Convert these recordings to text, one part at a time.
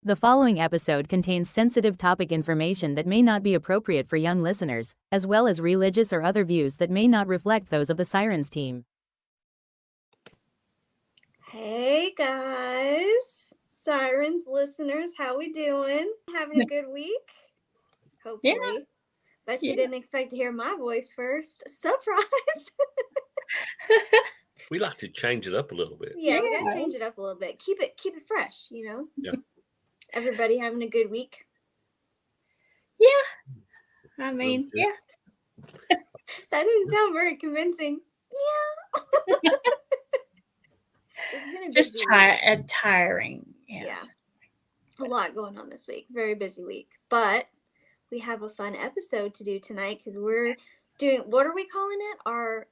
The following episode contains sensitive topic information that may not be appropriate for young listeners, as well as religious or other views that may not reflect those of the Sirens team. Hey guys, Sirens listeners, how we doing? Having a good week? Hopefully. Yeah. Bet you didn't expect to hear my voice first. Surprise! We like to change it up a little bit. Yeah, we gotta change it up a little bit. Keep it fresh, you know? Yeah. Everybody having a good week? Yeah. I mean, yeah. That didn't sound very convincing. Yeah. It's been a just tiring. Yeah. A lot going on this week. Very busy week. But we have a fun episode to do tonight because we're doing, what are we calling it? Our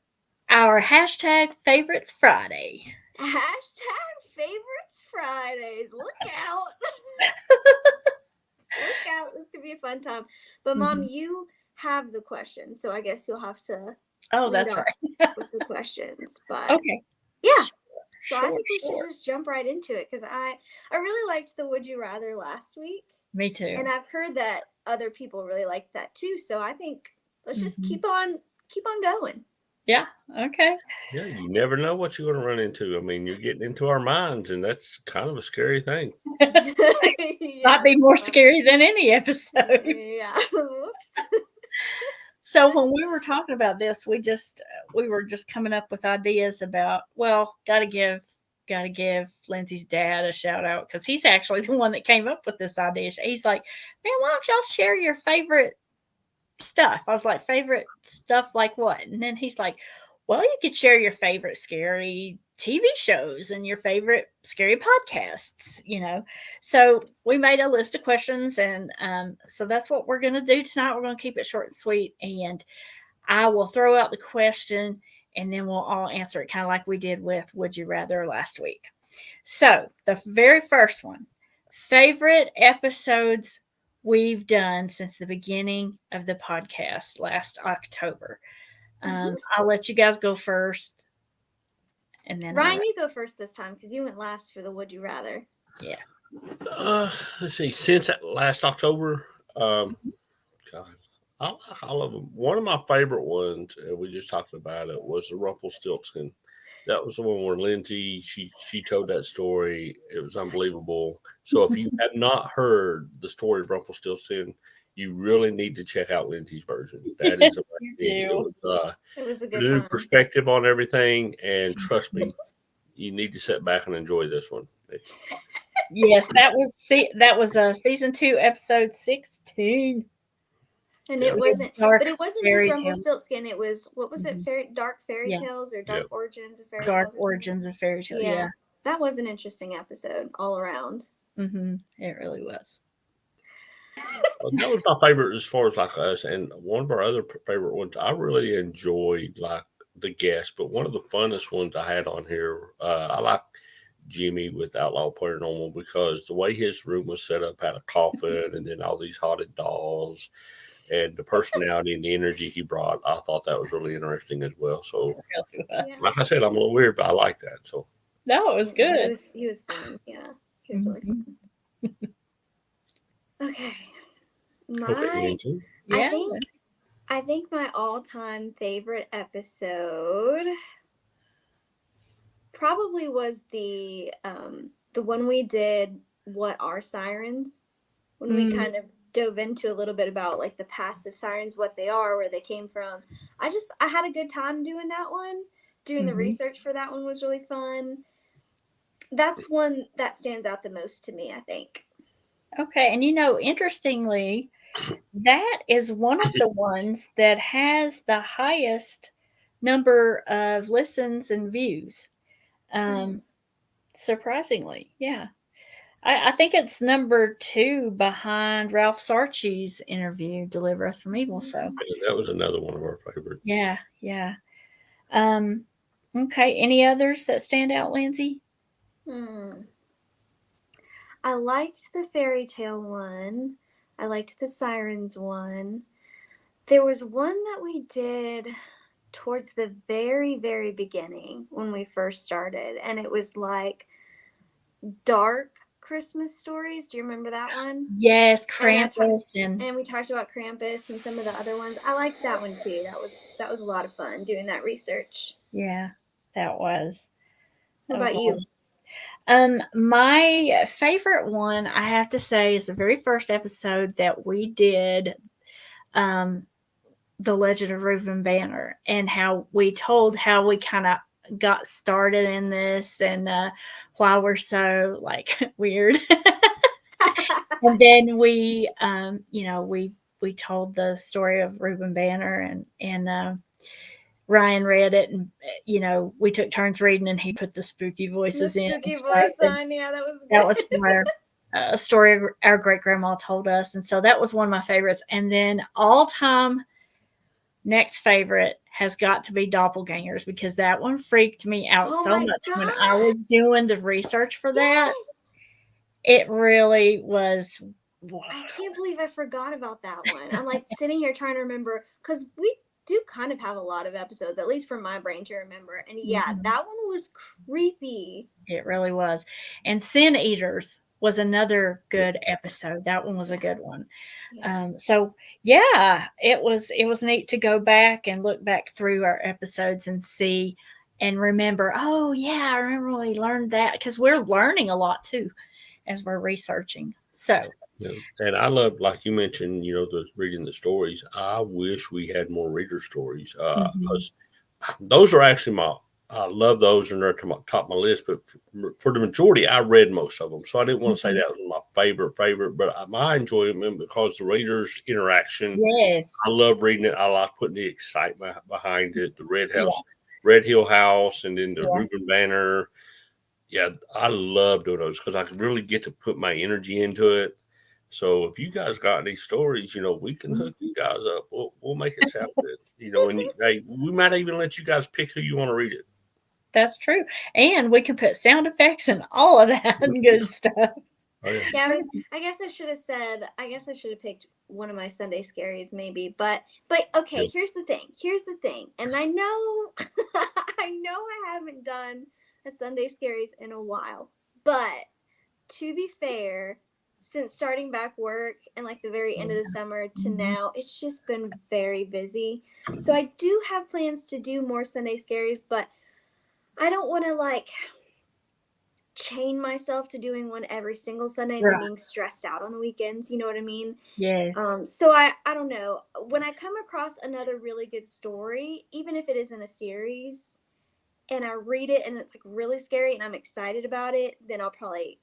hashtag Favorites Friday. Hashtag Favorites Fridays. Look out. Look out. This could be a fun time. But Mom, you have the question, so I guess you'll have to that's right. with the questions. But okay. Yeah. So I think we should just jump right into it because I really liked the Would You Rather last week. Me too. And I've heard that other people really liked that too. So I think let's just keep on going. Yeah. Okay. Yeah, you never know what you're going to run into. I mean, you're getting into our minds, and that's kind of a scary thing. Might be more scary than any episode. Yeah. Whoops. So when we were talking about this, we were just coming up with ideas about, well, gotta give Lindsay's dad a shout out because he's actually the one that came up with this idea. He's like, man, why don't y'all share your favorite stuff? I was like, favorite stuff like what? And then he's like, well, you could share your favorite scary TV shows and your favorite scary podcasts, you know. So we made a list of questions, and so that's what we're going to do tonight. We're going to keep it short and sweet, and I will throw out the question, and then we'll all answer it kind of like we did with Would You Rather last week. So the very first one, favorite episodes we've done since the beginning of the podcast last October. I'll let you guys go first. And then Ryan, you go first this time because you went last for the Would You Rather. Yeah. Let's see. Since last October, God, I like all of them. One of my favorite ones, and we just talked about it, was the Rumpelstiltskin. That was the one where Lindsay, she told that story. It was unbelievable. So if you have not heard the story of Rumpelstiltskin, you really need to check out Lindsay's version. That yes, is you do. It was a good new time. Perspective on everything, and trust me, you need to sit back and enjoy this one. Yes, that was season 2, episode 16. And it wasn't just Rumpelstiltskin. It was, what was it? Dark Fairy Tales or Dark Origins of Fairy Tales? Dark Origins of Fairy Tales. Yeah. That was an interesting episode all around. It really was. Well, that was my favorite as far as like us, and one of our other favorite ones. I really enjoyed like the guests, but one of the funnest ones I had on here, I like Jimmy with Outlaw Paranormal because the way his room was set up had a coffin and then all these haunted dolls, and the personality and the energy he brought. I thought that was really interesting as well. So, like I said, I'm a little weird, but I like that. So, no, it was good. He was fun. Yeah, he was really fun. Okay. I think my all-time favorite episode probably was the one we did, What Are Sirens? When we kind of dove into a little bit about like the passive sirens, what they are, where they came from. I had a good time doing that one. Doing the research for that one was really fun. That's one that stands out the most to me, I think. Okay, and interestingly, that is one of the ones that has the highest number of listens and views. Surprisingly, yeah. I think it's number 2 behind Ralph Sarchi's interview, Deliver Us from Evil. So that was another one of our favorites. Yeah. Okay, any others that stand out, Lindsay? I liked the fairy tale one. I liked the sirens one. There was one that we did towards the very, very beginning when we first started, and it was like dark, Christmas stories. Do you remember that one? Yes, Krampus and we talked about Krampus and some of the other ones. I liked that one too. That was a lot of fun doing that research. Yeah, that was. What about you? My favorite one, I have to say, is the very first episode that we did, The Legend of Reuben Banner, and how we told how we kind of got started in this and why we're so like weird. And then we, we told the story of Reuben Banner, and Ryan read it, and we took turns reading, and he put the spooky voices in. Spooky voice on, yeah, that was good. That was from a story our great grandma told us, and so that was one of my favorites. And then all time next favorite has got to be Doppelgangers, because that one freaked me out so much when I was doing the research for that. Yes. It really was. I can't believe I forgot about that one. I'm like sitting here trying to remember, because we do kind of have a lot of episodes, at least for my brain to remember. And yeah, that one was creepy. It really was. And Sin Eaters was another good episode. That one was a good one. Yeah. So yeah, it was neat to go back and look back through our episodes and see and remember, oh yeah, I remember we learned that, because we're learning a lot too as we're researching. So yeah. And I love, like you mentioned, reading the stories. I wish we had more reader stories, because those are actually I love those, and they're at the top of my list. But for the majority, I read most of them, so I didn't want to say that was my favorite. But I enjoy them because the readers' interaction. Yes, I love reading it. I like putting the excitement behind it. The Red Hill House, and then the Reuben Banner. Yeah, I love doing those because I can really get to put my energy into it. So if you guys got any stories, we can hook you guys up. We'll make it sound good. And we might even let you guys pick who you want to read it. That's true. And we can put sound effects and all of that good stuff. Oh, yeah. I guess I should have picked one of my Sunday Scaries maybe. But okay, yeah. Here's the thing. And I know I haven't done a Sunday Scaries in a while. But to be fair, since starting back work and like the very end of the summer to now, it's just been very busy. So I do have plans to do more Sunday Scaries, but I don't want to like chain myself to doing one every single Sunday and then being stressed out on the weekends. You know what I mean? Yes. So I don't know. When I come across another really good story, even if it isn't a series, and I read it and it's like really scary and I'm excited about it, then I'll probably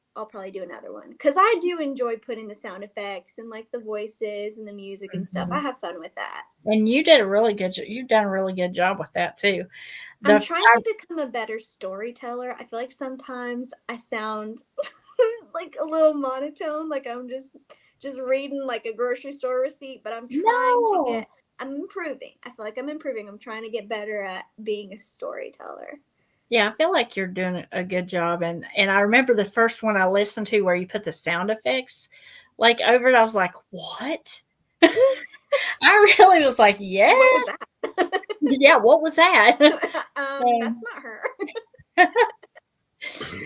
do another one, because I do enjoy putting the sound effects and like the voices and the music and stuff. I have fun with that. And you've done a really good job with that too. I'm trying to become a better storyteller. I feel like sometimes I sound like a little monotone, like I'm just reading like a grocery store receipt, but I'm I'm improving. I feel like I'm improving. I'm trying to get better at being a storyteller. Yeah, I feel like you're doing a good job. And I remember the first one I listened to where you put the sound effects like over it. I was like, what? I really was like, yes. What was that? Yeah, what was that? That's not her.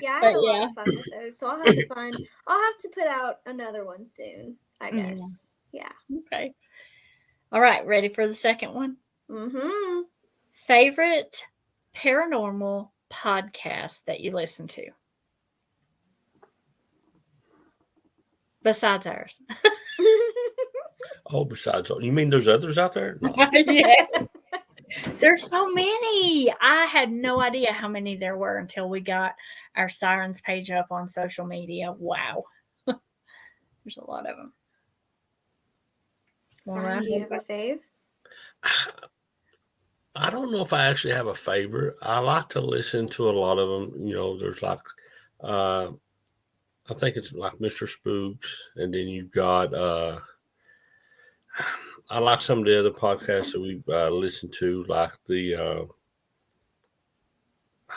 Yeah, I had a lot of fun with those. So I'll have to put out another one soon, I guess. Yeah. Okay. All right, ready for the second one? Mm-hmm. Favorite paranormal podcast that you listen to? Besides ours. Oh, besides, you mean there's others out there? No. Yeah. There's so many. I had no idea how many there were until we got our Sirens page up on social media. Wow. There's a lot of them. Ryan, do you have a fave? I don't know if I actually have a favorite. I like to listen to a lot of them. There's like, I think it's like Mr. Spooks, and then you've got, I like some of the other podcasts that we've listened to, like the,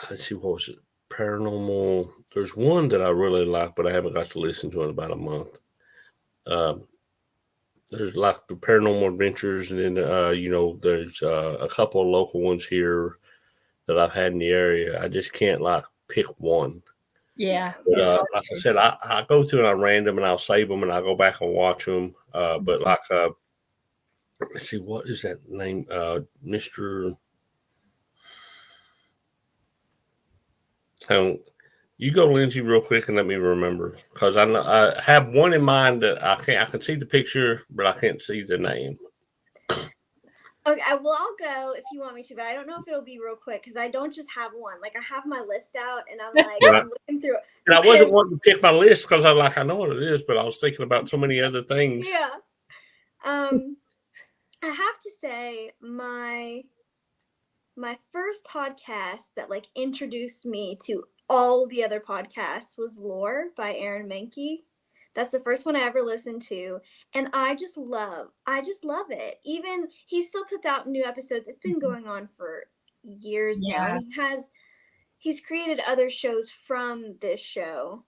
let's see, what was it? Paranormal. There's one that I really like, but I haven't got to listen to in about a month. There's like the Paranormal Adventures, and then, there's a couple of local ones here that I've had in the area. I just can't like pick one. Yeah. But It's hard like I to- said, I go through and I random and I'll save them and I'll go back and watch them. But like, let's see, what is that name? Mr. You go, Lindsay, real quick and let me remember, because I have one in mind that I can see the picture, but I can't see the name. Okay, well, I'll go if you want me to, but I don't know if it'll be real quick because I don't just have one. Like, I have my list out, and I'm like, I'm looking through it. And I wasn't wanting to pick my list because I'm like, I know what it is, but I was thinking about so many other things. Yeah. I have to say, my first podcast that like introduced me to all the other podcasts was Lore by Aaron Mahnke. That's the first one I ever listened to, and I just love it. Even he still puts out new episodes. It's been going on for years now, and he's created other shows from this show,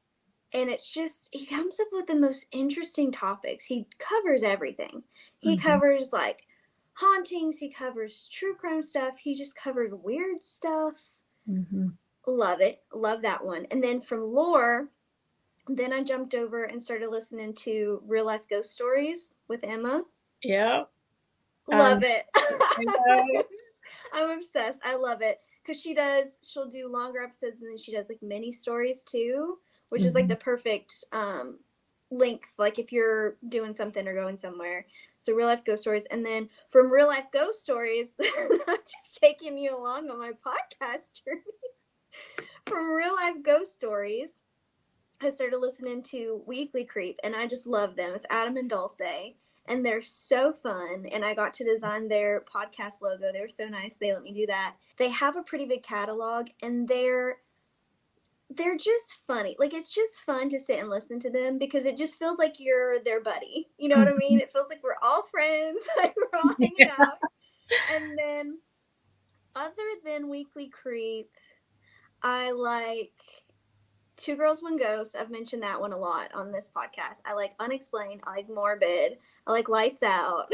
and it's just, he comes up with the most interesting topics. He covers everything. He covers like hauntings, he covers true crime stuff, he just covers weird stuff. Love it. Love that one. And then from Lore, then I jumped over and started listening to Real Life Ghost Stories with Emma. Yeah. Love it. I'm obsessed. I love it. Because she'll do longer episodes, and then she does like mini stories too, which is like the perfect length, like if you're doing something or going somewhere. So Real Life Ghost Stories. And then from Real Life Ghost Stories, I'm just taking you along on my podcast journey. From Real Life Ghost Stories, I started listening to Weekly Creep, and I just love them. It's Adam and Dulce, and they're so fun. And I got to design their podcast logo. They were so nice. They let me do that. They have a pretty big catalog, and they're just funny. Like, it's just fun to sit and listen to them because it just feels like you're their buddy. You know what I mean? It feels like we're all friends. Like, we're all hanging out. And then, other than Weekly Creep, I like Two Girls, One Ghost. I've mentioned that one a lot on this podcast. I like Unexplained. I like Morbid. I like Lights Out.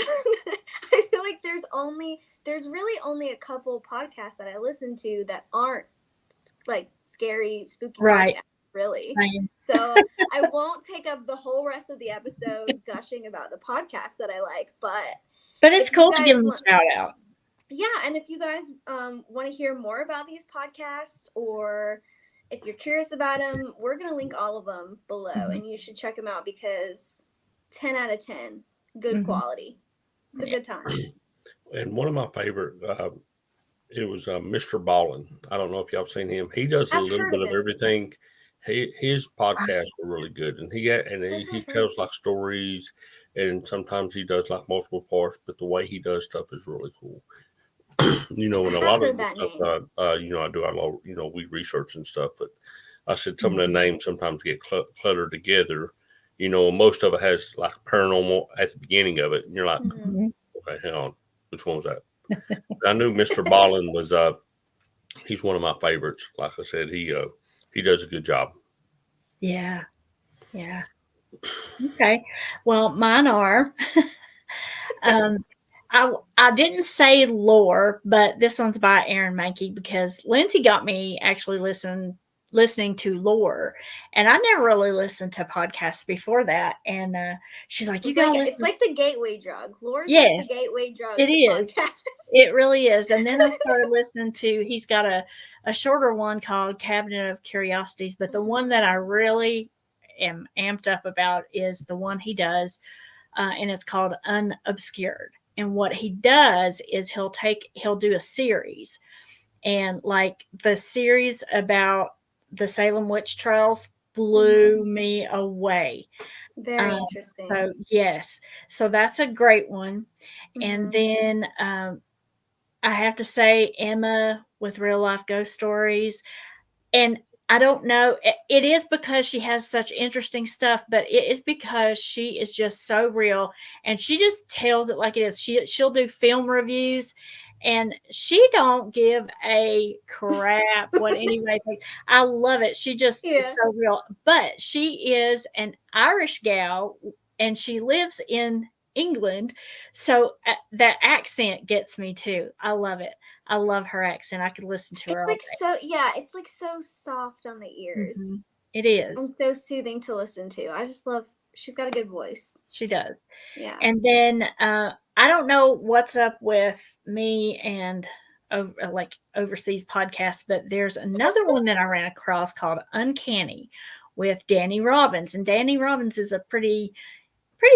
I feel like there's really only a couple podcasts that I listen to that aren't like scary, spooky podcasts, really. So I won't take up the whole rest of the episode gushing about the podcast that I like, but it's cool to give them a shout out. Yeah, and if you guys want to hear more about these podcasts, or if you're curious about them, we're going to link all of them below, and you should check them out because 10 out of 10, good quality. It's a good time. And one of my favorite, it was Mr. Ballen. I don't know if y'all have seen him. He does a little bit of everything. His podcasts are really good, and he tells like stories, and sometimes he does like multiple parts. But the way he does stuff is really cool. And a lot of the stuff, I do a lot. We research and stuff. But I said some of the names sometimes get cluttered together. Most of it has like paranormal at the beginning of it, and you're like, okay, hang on, which one was that? I knew Mr. Ballen was he's one of my favorites. Like I said, he does a good job. Yeah. Okay. Well, mine are I didn't say Lore, but this one's by Aaron Mahnke because Lindsay got me actually listening to Lore, and I never really listened to podcasts before that. And she's like, "You gotta listen." It's like the gateway drug. Lore's like the gateway drug. It is. Podcasts. It really is. And then I started listening to. He's got a shorter one called Cabinet of Curiosities, but the one that I really am amped up about is the one he does, and it's called Unobscured. And what he does is he'll do a series, and like the series about the Salem witch trials blew me away. Very interesting. So yes, so that's a great one. And then I have to say Emma with Real Life Ghost Stories, and I don't know. It is because she has such interesting stuff, but it is because she is just so real, and she just tells it like it is. She'll do film reviews, and she don't give a crap what anybody thinks. I love it. She just is so real. But she is an Irish gal, and she lives in England, so that accent gets me too. I love it. I love her accent. I could listen to her all day. It's like so soft on the ears. It is. And so soothing to listen to. I just love, she's got a good voice. She does. Yeah. And then I don't know what's up with me and overseas podcasts, but there's another one that I ran across called Uncanny with Danny Robbins. And Danny Robbins is a pretty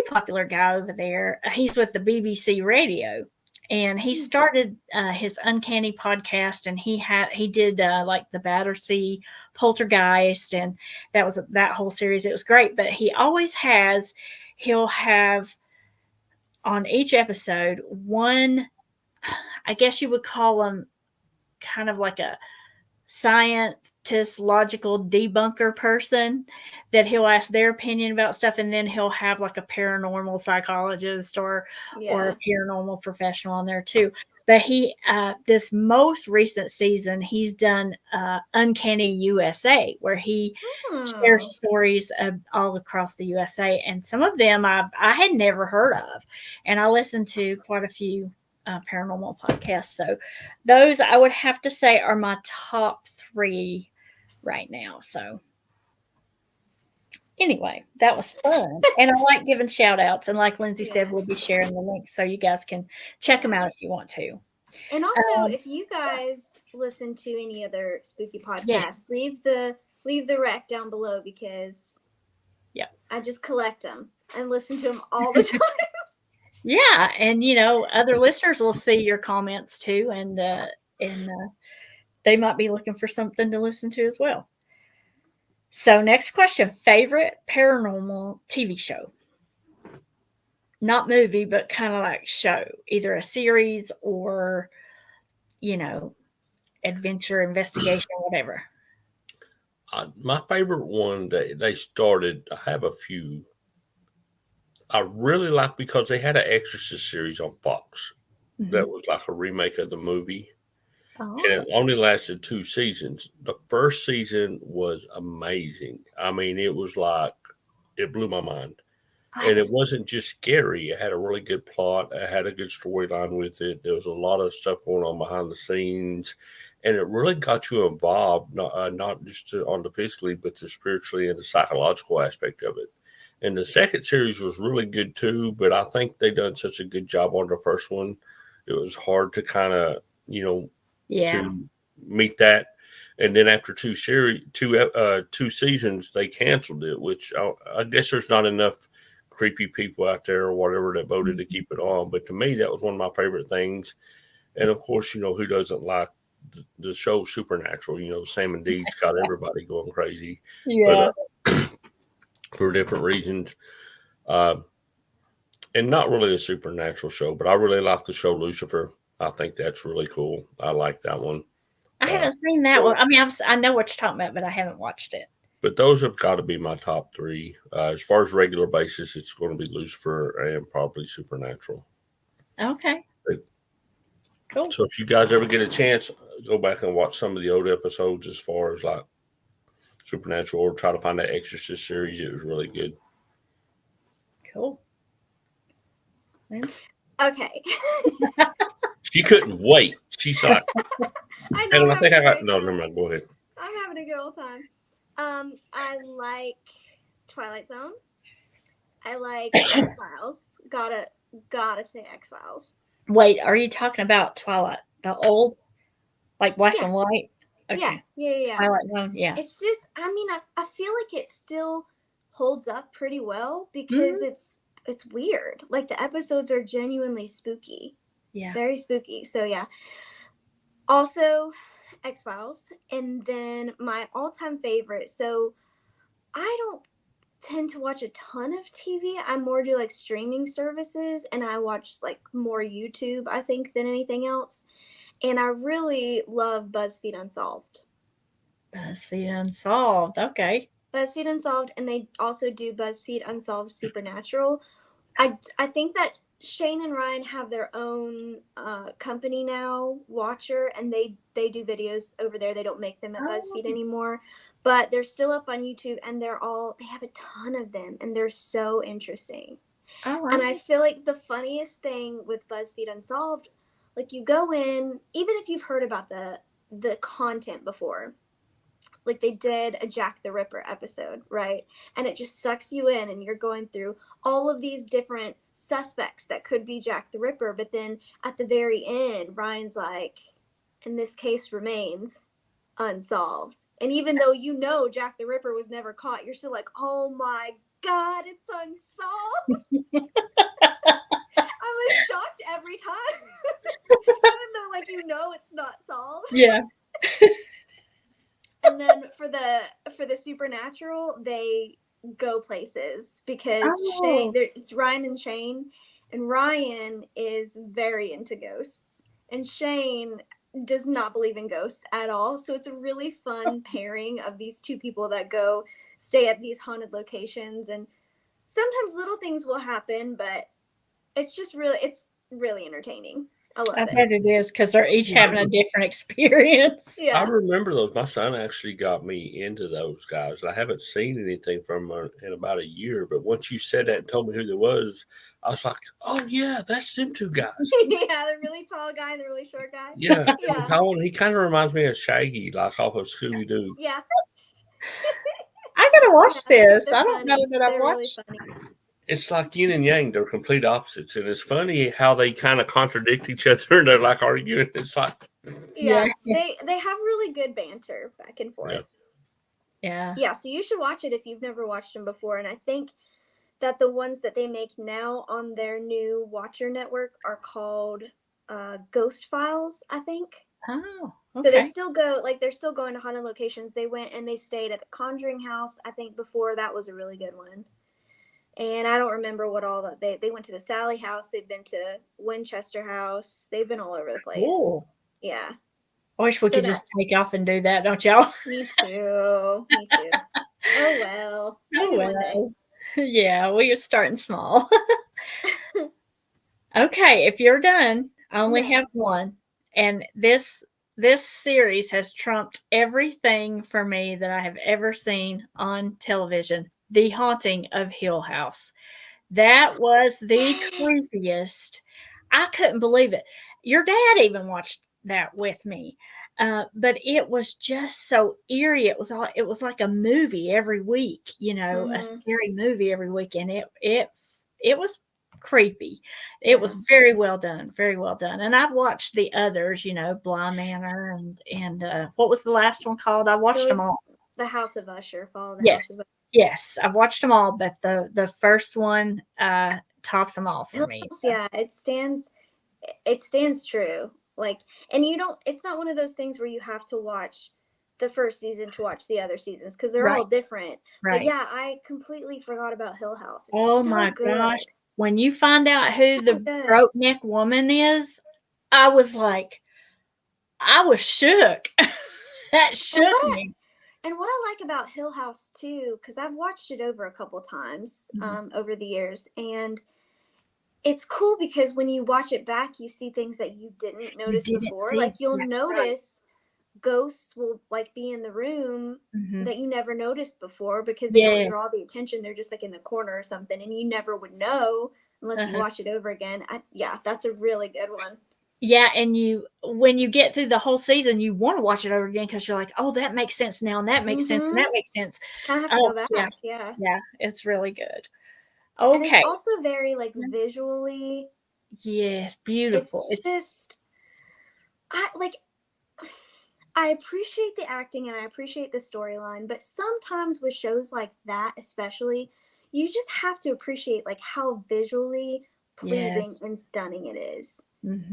popular guy over there. He's with the BBC Radio. And he started his Uncanny podcast, and he did like the Battersea Poltergeist, and that whole series. It was great, but he'll have on each episode one, I guess you would call them kind of like a scientist, logical debunker person, that he'll ask their opinion about stuff, and then he'll have like a paranormal psychologist or a paranormal professional on there too. But he this most recent season, he's done Uncanny USA, where he shares stories all across the USA, and some of them I had never heard of, and I listened to quite a few paranormal podcasts. So those I would have to say are my top 3 right now. So anyway, that was fun. And I like giving shout outs. And like Lindsay said, we'll be sharing the links so you guys can check them out if you want to. And also, if you guys listen to any other spooky podcasts, leave the rec down below, because I just collect them and listen to them all the time. Yeah, and other listeners will see your comments too, and they might be looking for something to listen to as well. So, next question: favorite paranormal TV show? Not movie, but kind of like show, either a series or adventure, investigation, whatever. My favorite one they started. I have a few. I really like, because they had an Exorcist series on Fox that was like a remake of the movie. And it only lasted 2 seasons. The first season was amazing. I mean, it was like, it blew my mind. And it wasn't just scary. It had a really good plot. It had a good storyline with it. There was a lot of stuff going on behind the scenes. And it really got you involved, not just on the physically, but the spiritually and the psychological aspect of it. And the second series was really good too, but I think they done such a good job on the first one. It was hard to kind of, to meet that. And then after 2 seasons, they canceled it, which I guess there's not enough creepy people out there or whatever that voted to keep it on. But to me, that was one of my favorite things. And of course, who doesn't like the show Supernatural? Sam and Dean's got everybody going crazy. Yeah. But, for different reasons. And not really a supernatural show, but I really like the show Lucifer. I think that's really cool. I like that one. I haven't seen that one. I mean, I know what you're talking about, but I haven't watched it. But those have got to be my top 3. As far as regular basis, it's going to be Lucifer and probably Supernatural. Okay. Cool. So if you guys ever get a chance, go back and watch some of the old episodes as far as like Supernatural, or try to find that Exorcist series. It was really good. Cool. Okay. She couldn't wait. She's like, I know. I think I got, no, never mind. Go ahead. I'm having a good old time. I like Twilight Zone. I like X-Files. Gotta say X-Files. Wait, are you talking about Twilight, the old, like black and white? Okay. Yeah. Twilight Zone, yeah. It's just, I mean, I feel like it still holds up pretty well, because it's weird. Like, the episodes are genuinely spooky. Yeah. Very spooky. So, yeah. Also, X-Files. And then my all-time favorite. So, I don't tend to watch a ton of TV. I more do like streaming services, and I watch like more YouTube, I think, than anything else. And I really love BuzzFeed Unsolved. BuzzFeed Unsolved. Okay. BuzzFeed Unsolved, and they also do BuzzFeed Unsolved Supernatural. I think that Shane and Ryan have their own company now, Watcher, and they do videos over there. They don't make them at BuzzFeed anymore, but they're still up on YouTube, and they have a ton of them, and they're so interesting. Oh, and I feel like the funniest thing with BuzzFeed Unsolved, like, you go in, even if you've heard about the content before, like they did a Jack the Ripper episode, right? And it just sucks you in, and you're going through all of these different suspects that could be Jack the Ripper. But then at the very end, Ryan's like, and this case remains unsolved. And even though you know Jack the Ripper was never caught, you're still like, oh my God, it's unsolved. I was shocked every time. Even though, like, you know it's not solved. Yeah. And then for the supernatural, they go places because it's Ryan and Shane, and Ryan is very into ghosts, and Shane does not believe in ghosts at all. So it's a really fun pairing of these two people that go stay at these haunted locations, and sometimes little things will happen, but it's really entertaining. I love I it. bet it is, because they're each having a different experience. Yeah. I remember those. My son actually got me into those guys. I haven't seen anything from them in about a year, but once you said that and told me who they was, I was like, oh, yeah, that's them two guys. Yeah, the really tall guy and the really short guy. Yeah. Yeah. He kind of reminds me of Shaggy, like off of Scooby-Doo. Yeah. I got to watch this. They're I don't know funny. that I've They're really watched. funny. It's like yin and yang. They're complete opposites. And it's funny how they kind of contradict each other and they're like arguing. It's like, Yeah. They have really good banter back and forth. Yeah. Yeah, so you should watch it if you've never watched them before. And I think that the ones that they make now on their new Watcher network are called Ghost Files, I think. Oh, So okay. they still go, like, they're still going to haunted locations. They went and they stayed at the Conjuring House, I think, before. That was a really good one. And I don't remember what all that they went to the Sally House. They've been to Winchester House. They've been all over the place. Cool. Yeah. I wish we could just take off and do that, don't y'all? Me too. Me too. Oh well. Maybe one day. Yeah, we are starting small. Okay, if you're done, I only have one. And this series has trumped everything for me that I have ever seen on television. The Haunting of Hill House. That was the creepiest. I couldn't believe it. Your dad even watched that with me. But it was just so eerie. It was like a movie every week, a scary movie every week. And it was creepy. It was very well done. Very well done. And I've watched the others, Bly Manor and what was the last one called? I watched them all. The House of Usher. Follow the House of Usher. Yes, I've watched them all, but the first one tops them all for me. So. Yeah, it stands true. Like, and it's not one of those things where you have to watch the first season to watch the other seasons, because they're all different. Right. But yeah, I completely forgot about Hill House. It's so good. Gosh. When you find out who the broke neck woman is, I was shook. That shook me. And what I like about Hill House too, because I've watched it over a couple times over the years, and it's cool because when you watch it back, you see things that you didn't notice before. Like, you'll notice ghosts will, like, be in the room that you never noticed before, because they don't draw the attention. They're just, like, in the corner or something, and you never would know unless you watch it over again. That's a really good one. Yeah, and when you get through the whole season, you want to watch it over again because you're like, oh, that makes sense now, and that makes sense, and that makes sense. Kind of have to go back. Yeah, it's really good. Okay. And it's also very, like, visually. Yes, beautiful. It's just, I appreciate the acting and I appreciate the storyline, but sometimes with shows like that, especially, you just have to appreciate, like, how visually pleasing and stunning it is.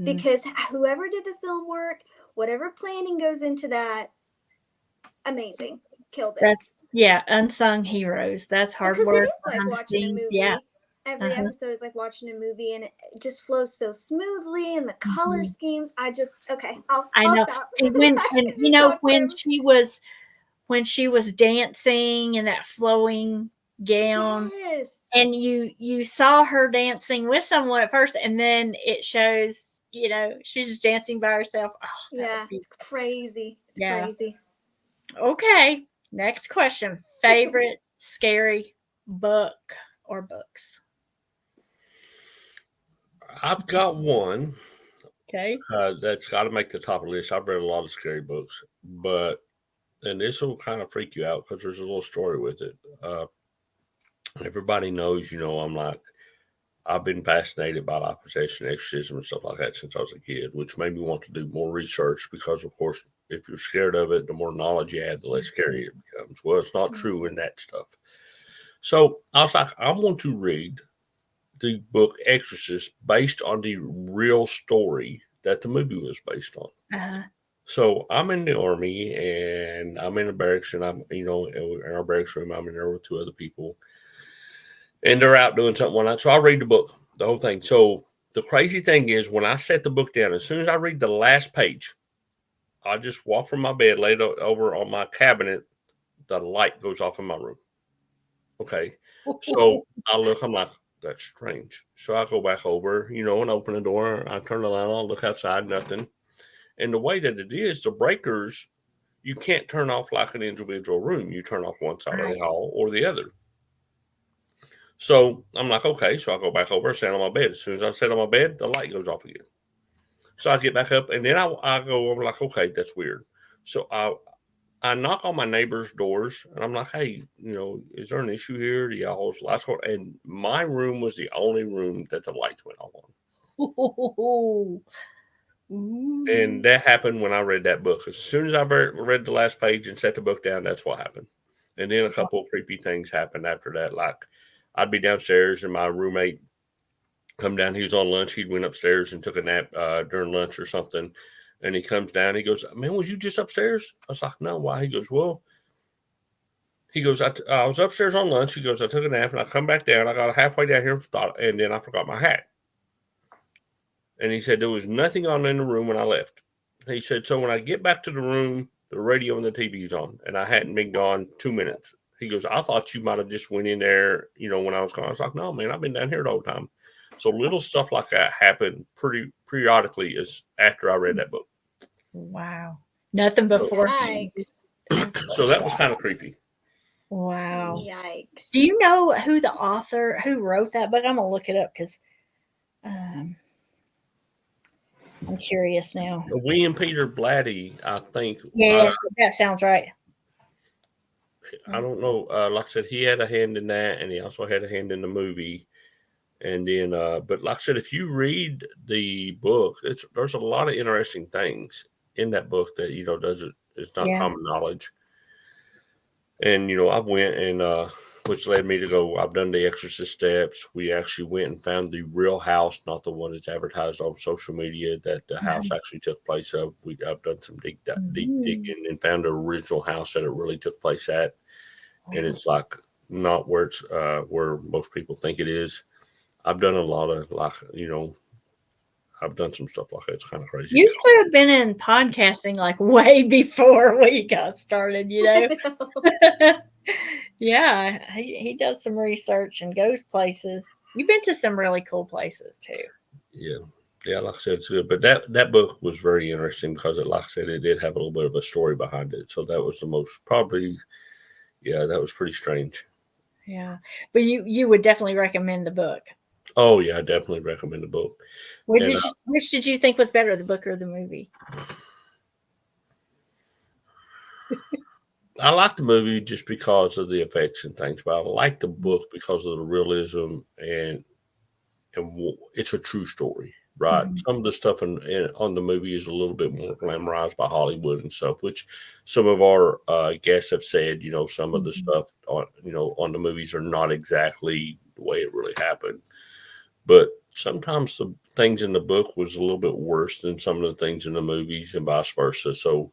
Because whoever did the film work, whatever planning goes into that, amazing. Killed it. Unsung heroes. That's hard work. It is like watching a movie. Every episode is like watching a movie, and it just flows so smoothly, and the color schemes. I'll stop. And when she was dancing in that flowing gown, and you saw her dancing with someone at first, and then it shows she's just dancing by herself. It's crazy. Crazy. Okay, next question. Favorite scary book or books? I've got one. Okay. That's got to make the top of the list. I've read a lot of scary books, but and this will kind of freak you out because there's a little story with it. Everybody knows, I've been fascinated by like possession, exorcism, and stuff like that since I was a kid, which made me want to do more research because, of course, if you're scared of it, the more knowledge you have, the less scary it becomes. Well, it's not true in that stuff. So I was like, I want to read the book Exorcist based on the real story that the movie was based on. Uh-huh. So I'm in the Army and I'm in a barracks, and I'm, in our barracks room, I'm in there with 2 other people. And they're out doing something one night. So I read the book, the whole thing. So the crazy thing is, when I set the book down, as soon as I read the last page, I just walk from my bed, lay it over on my cabinet, the light goes off in my room. Okay. So I look, I'm like, that's strange. So I go back over, and open the door. I turn the light on, look outside, nothing. And the way that it is, the breakers, you can't turn off like an individual room. You turn off one side of the hall or the other. So I'm like, okay. So I go back over, stand on my bed. As soon as I sit on my bed, the light goes off again. So I get back up, and then I go over like, okay, that's weird. So I knock on my neighbor's doors, and I'm like, hey, is there an issue here? Do y'all's lights go? And my room was the only room that the lights went off on. And that happened when I read that book. As soon as I read the last page and set the book down, that's what happened. And then a couple of creepy things happened after that. Like, I'd be downstairs, and my roommate come down. He was on lunch. He went upstairs and took a nap during lunch or something. And he comes down. He goes, man, was you just upstairs? I was like, no, why? He goes, well, I was upstairs on lunch. He goes, I took a nap, and I come back down. I got halfway down here and then I forgot my hat. And he said there was nothing on in the room when I left. He said, so when I get back to the room, the radio and the TV's on, and I hadn't been gone 2 minutes. He goes, I thought you might have just went in there, when I was gone. I was like, no, man, I've been down here the whole time. So little stuff like that happened pretty periodically as after I read that book. Wow. Nothing before. So that was kind of creepy. Wow. Yikes. Do you know who wrote that book? I'm going to look it up because I'm curious now. William Peter Blatty, I think. Yes, that sounds right. I don't know. Like I said, he had a hand in that, and he also had a hand in the movie. And then, but like I said, if you read the book, there's a lot of interesting things in that book that it's not common knowledge. And I've went and which led me to go. I've done the Exorcist steps. We actually went and found the real house, not the one that's advertised on social media that the house actually took place of. I've done some deep digging and found the original house that it really took place at, and it's like not where it's where most people think it is. I've done a lot of I've done some stuff like that. It's kind of crazy. You should have been in podcasting like way before we got started, Yeah, he does some research and goes places. You've been to some really cool places too. Yeah, like I said, it's good. But that book was very interesting because like I said, it did have a little bit of a story behind it. So that was the most probably, that was pretty strange. Yeah, but you would definitely recommend the book. Oh yeah, I definitely recommend the book. Which did you think was better, the book or the movie? I like the movie just because of the effects and things, but I like the book because of the realism and it's a true story, right? Mm-hmm. Some of the stuff on the movie is a little bit more glamorized by Hollywood and stuff, which some of our guests have said, some of the stuff on the movies are not exactly the way it really happened. But sometimes the things in the book was a little bit worse than some of the things in the movies and vice versa. So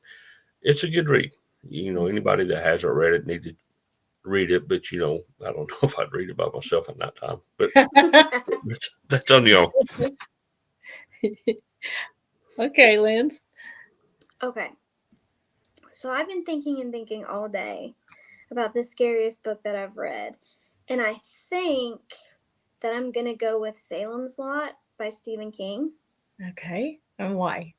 it's a good read. Anybody that hasn't read it needs to read it. But, I don't know if I'd read it by myself at that time. But that's on y'all. Okay, Linz. Okay. So I've been thinking all day about the scariest book that I've read. And I think that I'm going to go with Salem's Lot by Stephen King. Okay. And why?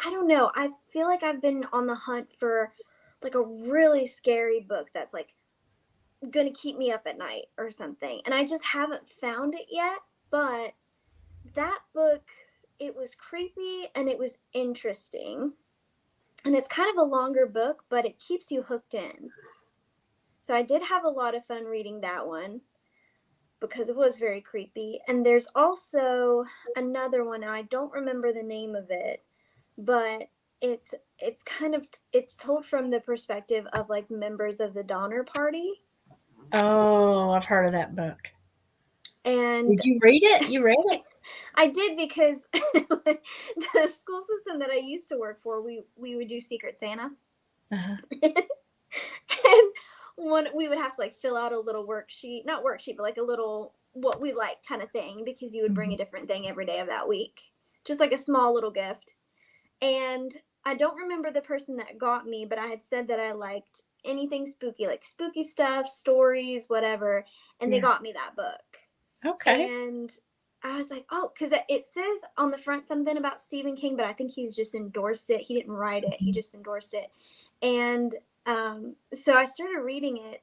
I don't know. I feel like I've been on the hunt for like a really scary book that's like going to keep me up at night or something. And I just haven't found it yet. But that book it was creepy and it was interesting. And it's kind of a longer book, but it keeps you hooked in. So I did have a lot of fun reading that one because it was very creepy. And there's also another one. I don't remember the name of it, but it's told from the perspective of like members of the Donner Party. Oh, I've heard of that book. And did you read it? You read it? I did, because the school system that I used to work for, we would do Secret Santa. Uh-huh. And we would have to like fill out a little not worksheet, but like a little what we like kind of thing, because you would bring a different thing every day of that week, just like a small little gift. And I don't remember the person that got me, but I had said that I liked anything spooky, like spooky stuff, stories, whatever, and they got me that book. Okay. And I was like, oh, because it says on the front something about Stephen King, but I think he's just endorsed it. He didn't write it. He just endorsed it. And so I started reading it,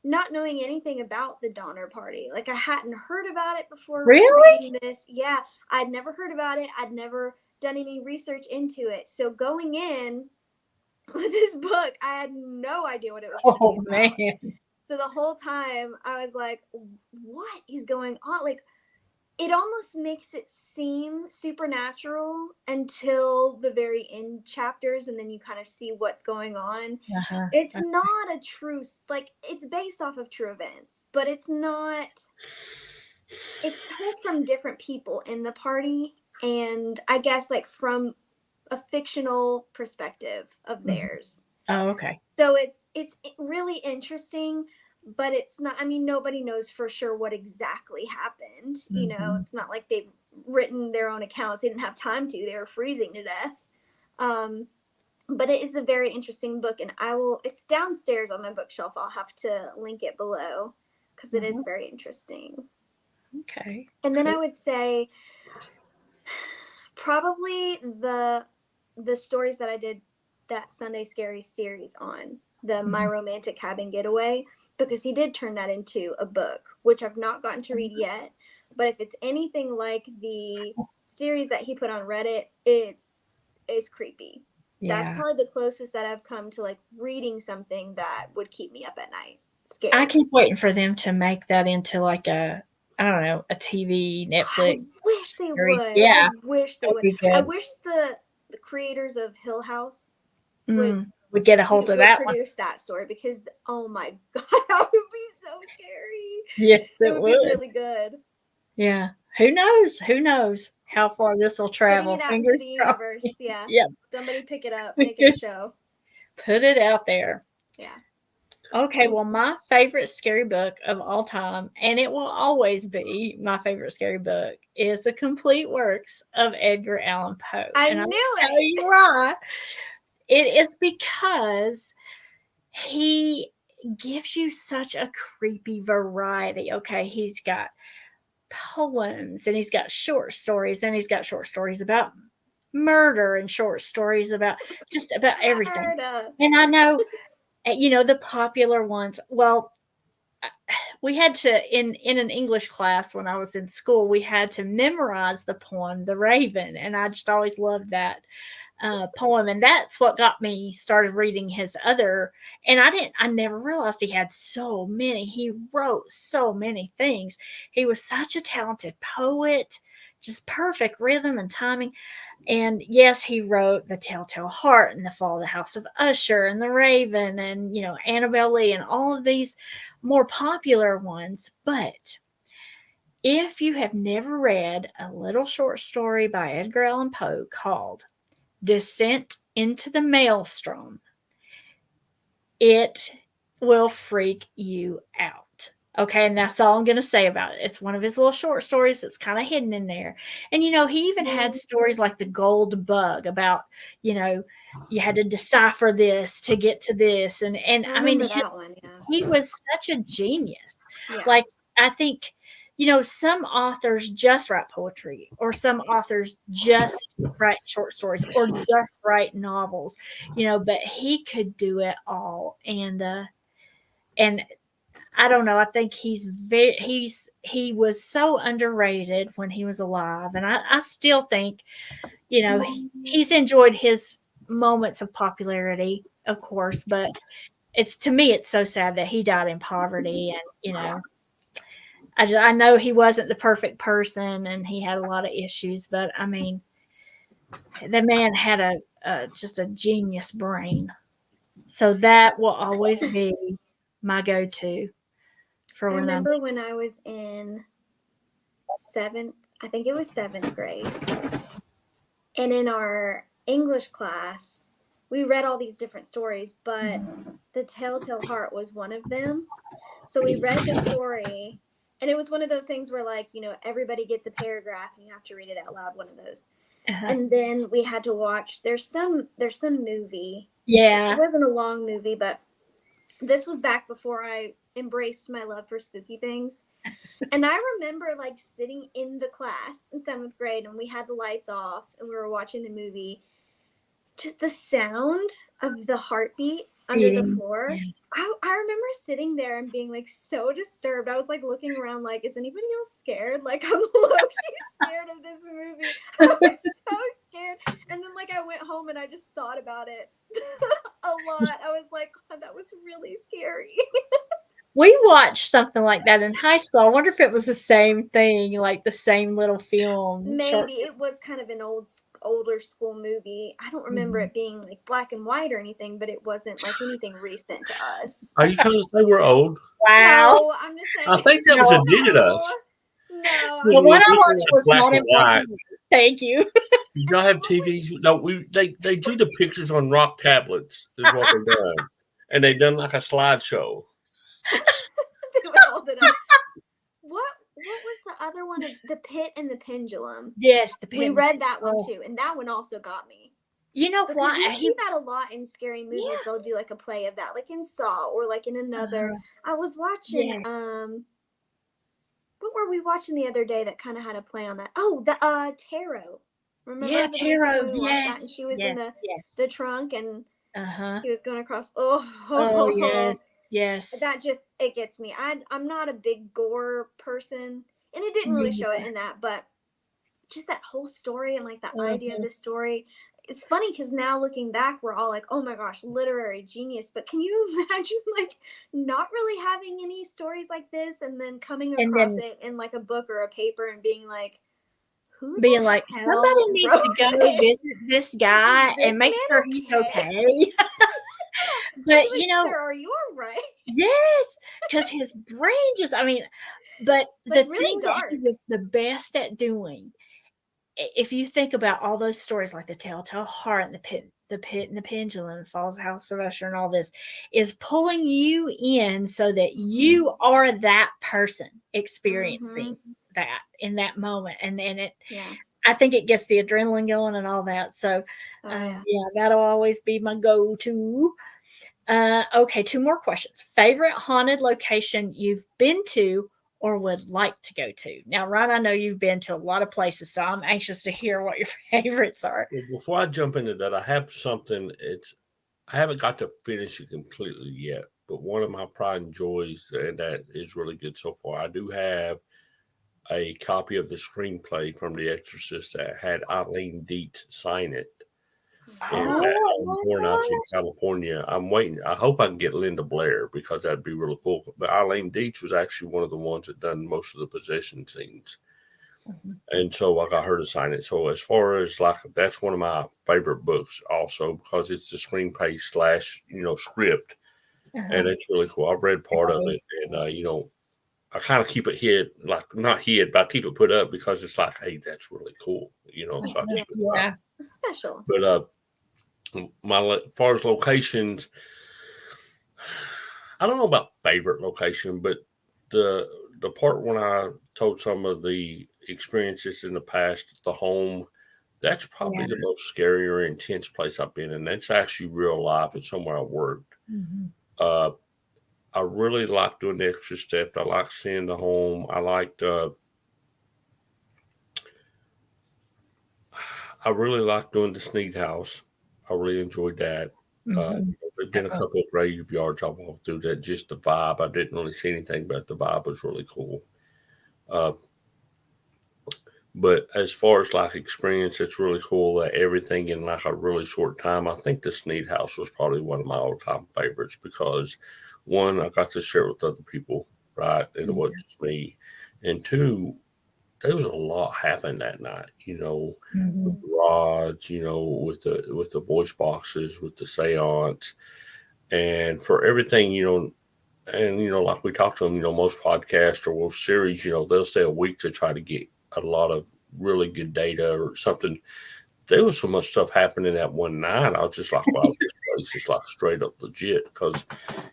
not knowing anything about the Donner Party. Like, I hadn't heard about it before. Really? Reading this. Yeah, I'd never heard about it. I'd never done any research into it. So going in with this book, I had no idea what it was. Oh, man. So the whole time I was like, what is going on? Like, it almost makes it seem supernatural until the very end chapters, and then you kind of see what's going on. Uh-huh. It's not a true, like, it's based off of true events, but it's not, it's told from different people in the party, and I guess like from a fictional perspective of theirs. Oh, okay. So it's really interesting, but it's not, I mean, nobody knows for sure what exactly happened. You know, it's not like they've written their own accounts. They didn't have time to. They were freezing to death. But it is a very interesting book, and it's downstairs on my bookshelf. I'll have to link it below because it is very interesting. Okay. And then I would say probably the stories that I did that Sunday Scary series on, the My Romantic Cabin Getaway, because he did turn that into a book, which I've not gotten to read yet. But if it's anything like the series that he put on Reddit, it's creepy. Yeah. That's probably the closest that I've come to like reading something that would keep me up at night, scared. I keep waiting for them to make that into like a TV, Netflix. I wish they series. would. Yeah. I wish they would. I wish the creators of Hill House would get a hold of that one. Produce that story, because oh my god, that would be so scary. Yes, it would. Be really good. Yeah. Who knows how far this will travel? Putting it out into the universe. Yeah. Yeah. Somebody pick it up, make it a show. Put it out there. Yeah. Okay, well, my favorite scary book of all time, and it will always be my favorite scary book, is The Complete Works of Edgar Allan Poe. I knew it. Tell you why. It is because he gives you such a creepy variety. Okay, he's got poems, and he's got short stories, and he's got short stories about murder, and short stories about just about everything. And I know, the popular ones. Well, we had to, in an English class when I was in school, we had to memorize the poem, The Raven. And I just always loved that poem. And that's what got me started reading his other. And I never realized he had so many. He wrote so many things. He was such a talented poet, just perfect rhythm and timing. And yes, he wrote The Telltale Heart and The Fall of the House of Usher and The Raven and, Annabelle Lee and all of these more popular ones. But if you have never read a little short story by Edgar Allan Poe called Descent into the Maelstrom, it will freak you out. Okay, and that's all I'm going to say about it. It's one of his little short stories that's kind of hidden in there. And, he even had stories like The Gold Bug about, you had to decipher this to get to this. And I mean, he was such a genius. Yeah. Like, I think, some authors just write poetry, or some authors just write short stories, or just write novels, but he could do it all. And I don't know. I think he was so underrated when he was alive, and I still think, he's enjoyed his moments of popularity, of course, but to me it's so sad that he died in poverty, and I know he wasn't the perfect person and he had a lot of issues, but I mean, the man had just a genius brain. So that will always be my go-to for I when I'm. remember when I was in I think it was seventh grade, and in our English class, we read all these different stories, but the Telltale Heart was one of them. So we read the story, and it was one of those things where, like, everybody gets a paragraph and you have to read it out loud, one of those. Uh-huh. And then we had to watch, there's some movie. Yeah. It wasn't a long movie, but this was back before I embraced my love for spooky things. And I remember, like, sitting in the class in seventh grade, and we had the lights off and we were watching the movie. Just the sound of the heartbeat under the floor. Yes. I remember sitting there and being, like, so disturbed. I was, like, looking around like, is anybody else scared? Like, I'm low-key scared of this movie. I was so scared. And then, like, I went home and I just thought about it a lot. I was like, God, that was really scary. We watched something like that in high school. I wonder if it was the same thing, like the same little film. Maybe it was kind of an older school movie. I don't remember it being, like, black and white or anything, but it wasn't, like, anything recent to us. Are you trying to say we're old? Wow. No, I'm just saying. I think that was a dig at us. No. The one I watched was black not and in black and white. Thank you. Did y'all have TVs? No, they drew the pictures on rock tablets is what they done. And they done like a slideshow. They would hold it up. What was the other one? The Pit and the Pendulum. Yes, the We read that one too, and that one also got me. You know Because what? you see that a lot in scary movies. Yeah. They'll do, like, a play of that, like in Saw or like in another. I was watching what were we watching the other day that kind of had a play on that? Oh, the Tarot. Remember? Yeah, Tarot. Yes. And she was in the trunk, and he was going across. Oh yes, yes. That it gets me. I'm not a big gore person, and it didn't really show it in that, but just that whole story and, like, the idea of the story. It's funny because now looking back, we're all like, oh my gosh, literary genius. But can you imagine, like, not really having any stories like this and then coming across it in, like, a book or a paper and being like, somebody needs to go visit this guy and make sure he's okay. But, like, sir, are you all right? Yes, because his brain but the really thing that he was the best at doing, if you think about all those stories like the Telltale Heart and the Pit and the Pendulum, the Falls House of Usher, and all this, is pulling you in so that you are that person experiencing that in that moment, and I think it gets the adrenaline going and all that. So, that'll always be my go-to. Okay, 2 more questions. Favorite haunted location you've been to or would like to go to? Now, Ron, I know you've been to a lot of places, so I'm anxious to hear what your favorites are. Well, before I jump into that, I have something. I haven't got to finish it completely yet, but one of my pride and joys, and that is really good so far. I do have a copy of the screenplay from The Exorcist that had Eileen Dietz sign it. Born out in California. I'm waiting. I hope I can get Linda Blair because that'd be really cool. But Eileen Dietz was actually one of the ones that done most of the possession scenes. And so I got her to sign it. So as far as, like, that's one of my favorite books also because it's the screenplay / script. And it's really cool. I've read part of it, and I kind of keep it hid, like not hid, but I keep it put up because it's like, hey, that's really cool, so I keep it up. It's special. But as far as locations, I don't know about favorite location, but the part when I told some of the experiences in the past, the home, that's probably the most scary or intense place I've been in. That's actually real life. It's somewhere I worked. I really like doing the extra step. I like seeing the home. I really like doing the Sneed House. I really enjoyed that. There's been a couple of graveyards I walked through that just the vibe. I didn't really see anything, but the vibe was really cool. But as far as like experience, it's really cool that everything in like a really short time. I think the Sneed House was probably one of my all-time favorites because one, I got to share with other people, right? And it wasn't just me. And two, there was a lot happened that night, with the rods, with the voice boxes, with the seance, and for everything, and like we talked to them, most podcasts or most series, they'll stay a week to try to get a lot of really good data or something. There was so much stuff happening that one night. I was just like, wow, this place is like straight up legit. Because,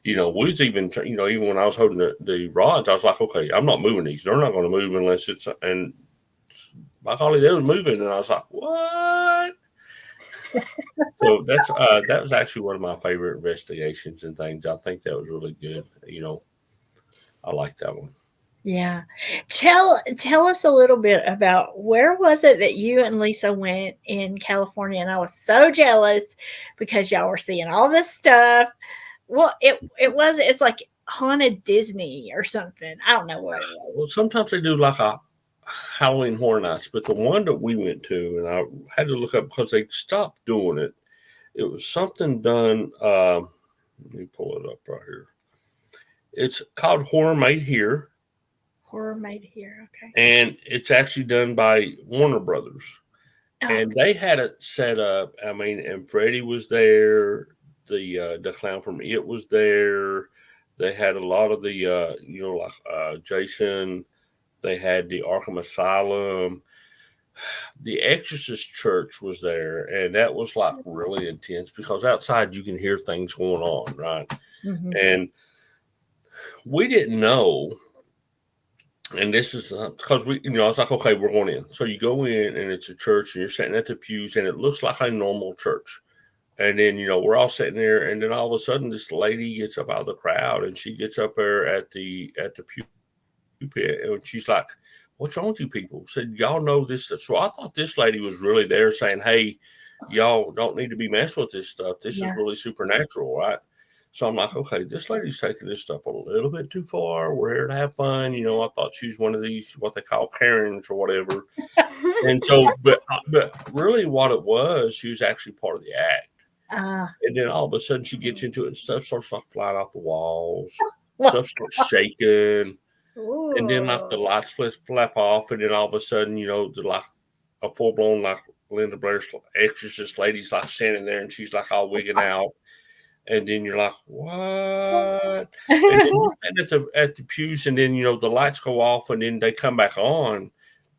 we was even when I was holding the rods, I was like, okay, I'm not moving these. They're not going to move unless it's, and by golly, they was moving. And I was like, what? So that was actually one of my favorite investigations and things. I think that was really good. I like that one. Yeah. Tell us a little bit about where was it that you and Lisa went in California? And I was so jealous because y'all were seeing all this stuff. Well, it's like haunted Disney or something. I don't know what it was. Well, sometimes they do like a Halloween Horror Nights, but the one that we went to, and I had to look up because they stopped doing it. It was something done. Let me pull it up right here. It's called Horror Made Here. Horror Made Here, okay. And it's actually done by Warner Brothers. Oh, and they had it set up. I mean, and Freddie was there. The clown from It was there. They had a lot of the, like Jason. They had the Arkham Asylum. The Exorcist Church was there. And that was like really intense because outside you can hear things going on, right? Mm-hmm. And we didn't know. And this is because I was like, okay, we're going in. So you go in and it's a church and you're sitting at the pews and it looks like a normal church. And then, we're all sitting there. And then all of a sudden this lady gets up out of the crowd and she gets up there at the pew pit and she's like, what's wrong with you people? Said, y'all know this. So I thought this lady was really there saying, hey, y'all don't need to be messing with this stuff. This is really supernatural, right? So I'm like, okay, this lady's taking this stuff a little bit too far. We're here to have fun. I thought she was one of these, what they call Karens or whatever. And so, but really what it was, she was actually part of the act. And then all of a sudden she gets into it and stuff starts like flying off the walls. Stuff starts shaking. Ooh. And then like the lights flap off. And then all of a sudden, the like a full blown like Linda Blair's exorcist lady's like standing there and she's like all wigging out. And then you're like, what? And then you stand at the pews, and then the lights go off, and then they come back on,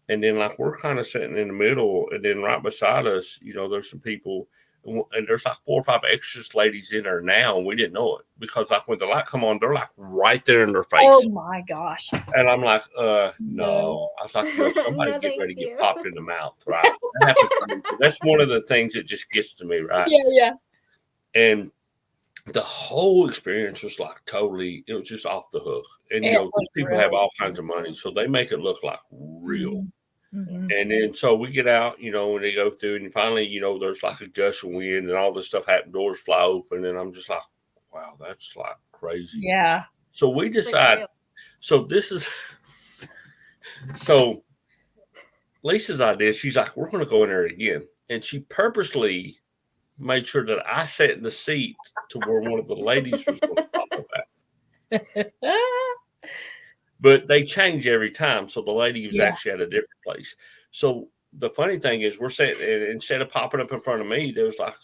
and then like we're kind of sitting in the middle, and then right beside us, there's some people, and there's like 4 or 5 exorcist ladies in there now, and we didn't know it because like when the light come on, they're like right there in their face. Oh my gosh! And I'm like, no. I was like, somebody get ready to get popped in the mouth, right? That happens to me. That's one of the things that just gets to me, right? Yeah. And the whole experience was like totally, it was just off the hook. And, these people have all kinds of money, so they make it look like real. Mm-hmm. And then, so we get out, when they go through and finally, there's like a gush of wind and all this stuff happens, doors fly open. And I'm just like, wow, that's like crazy. Yeah. So we decide, so Lisa's idea, she's like, we're going to go in there again. And she purposely made sure that I sat in the seat to where one of the ladies was going to pop up at. But they change every time. So the lady was actually at a different place. So the funny thing is we're sitting, and instead of popping up in front of me, there was like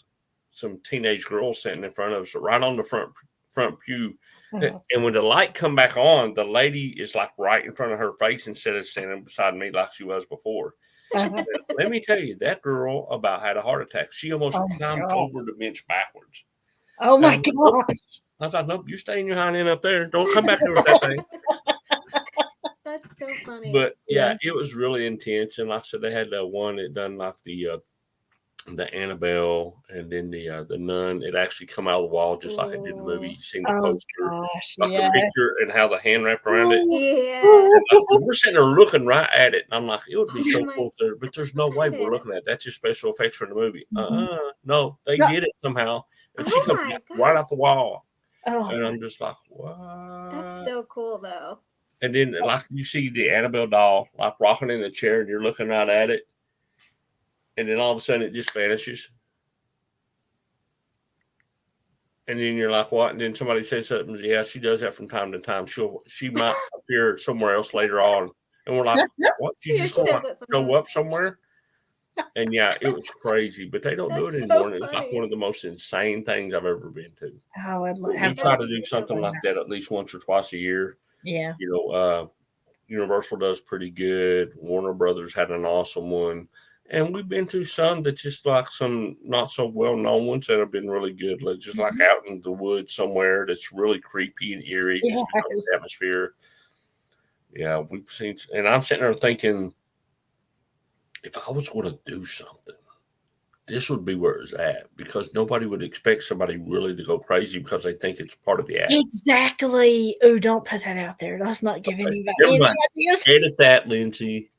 some teenage girls sitting in front of us, right on the front pew. Uh-huh. And when the light come back on, the lady is like right in front of her face instead of standing beside me like she was before. Uh-huh. Let me tell you, that girl about had a heart attack. She almost climbed over the bench backwards. Oh my gosh. I was like, nope, you stay in your hind end up there. Don't come back over that thing. That's so funny. But yeah, it was really intense. And like I said, they had one that done like the Annabelle and then the nun. It actually come out of the wall just like it did in the movie. You seen the poster, like the picture and how the hand wrapped around it. Yeah. Like, we're sitting there looking right at it. And I'm like, it would be so cool there, but there's no way we're looking at it. That's just special effects for the movie. No, they did it somehow. And she comes my right God. off the wall. Oh, And I'm just like, what? That's so cool, though. And then, like, you see the Annabelle doll, like, rocking in the chair, and you're looking right at it. And then all of a sudden, it just vanishes. And then you're like, what? And then somebody says something. Yeah, she does that from time to time. She might appear somewhere else later on. And we're like, what? She Yeah, just she does like, that go sometimes. up somewhere? And yeah, it was crazy. But they don't do it That's anymore. so And it's like funny. one of the most insane things I've ever been to. I would We have try to. to do something like that at least once or twice a year. Yeah. You know, Universal does pretty good. Warner Brothers had an awesome one. And we've been to some that just like some not so well known ones that have been really good. Like just like out in the woods somewhere that's really creepy and eerie, just because of the atmosphere. Yeah, we've seen, and I'm sitting there thinking, if I was going to do something, this would be where it's at, because nobody would expect somebody really to go crazy because they think it's part of the act. Exactly. Oh, don't put that out there. Let's not give anybody any ideas. Edit that, Lindsay.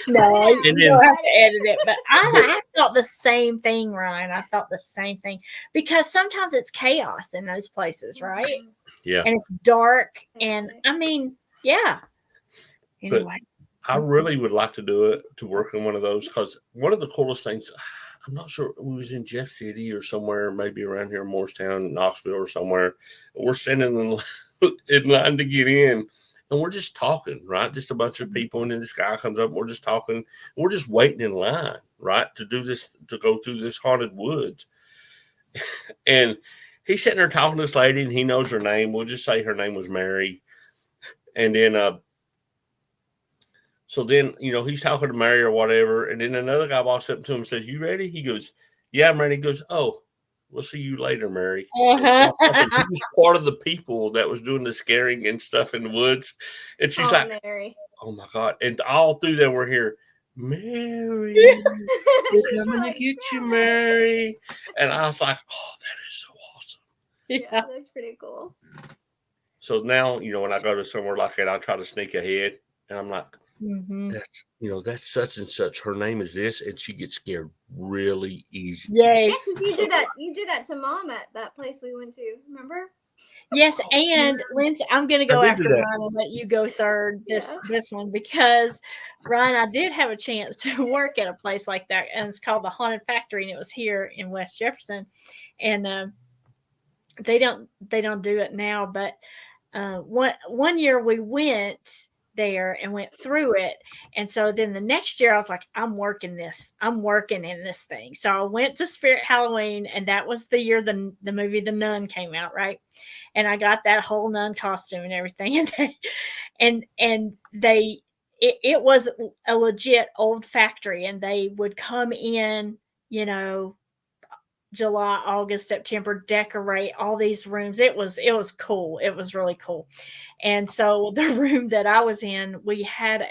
No, And you then- don't have to edit it. But I thought the same thing, Ryan. I thought the same thing, because sometimes it's chaos in those places, right? Yeah. And it's dark, and I mean, yeah. Anyway, I really would like to do it, to work in one of those, because one of the coolest things, I'm not sure, we was in Jeff City or somewhere, maybe around here in Morristown, Knoxville or somewhere. We're standing in line to get in, and we're just talking, right? Just a bunch of people, and then this guy comes up, and we're just talking. We're just waiting in line, right, to do this, to go through this haunted woods. And he's sitting there talking to this lady, and he knows her name. We'll just say her name was Mary. And then, so then, you know, he's talking to Mary or whatever. And then another guy walks up to him and says, "You ready?" He goes, "Yeah, I'm ready." He goes, "Oh, we'll see you later, Mary." He was part of the people that was doing the scaring and stuff in the woods. And she's like, Mary. "Oh my God." And all through there, we're here, "Mary, we're coming to get you, Mary." And I was like, "Oh, that is so awesome." Yeah, that's pretty cool. So now, you know, when I go to somewhere like that, I try to sneak ahead, and I'm like, that's, you know, that's such and such. Her name is this, and she gets scared really easy. Yes. Yeah, because you did that. You did that to Mom at that place we went to. Remember? Yes, and Lindsay, I'm going to go I did after do that. Ryan and let you go third this one, because Ryan, I did have a chance to work at a place like that, and it's called the Haunted Factory, and it was here in West Jefferson, and they don't do it now, but one year we went there and went through it, and so then the next year I was like, I'm working in this thing. So I went to Spirit Halloween, and that was the year the movie The Nun came out, right? And I got that whole nun costume and everything, and it was a legit old factory, and they would come in, you know, July, August, September, decorate all these rooms. It was cool. It was really cool. And so the room that I was in, we had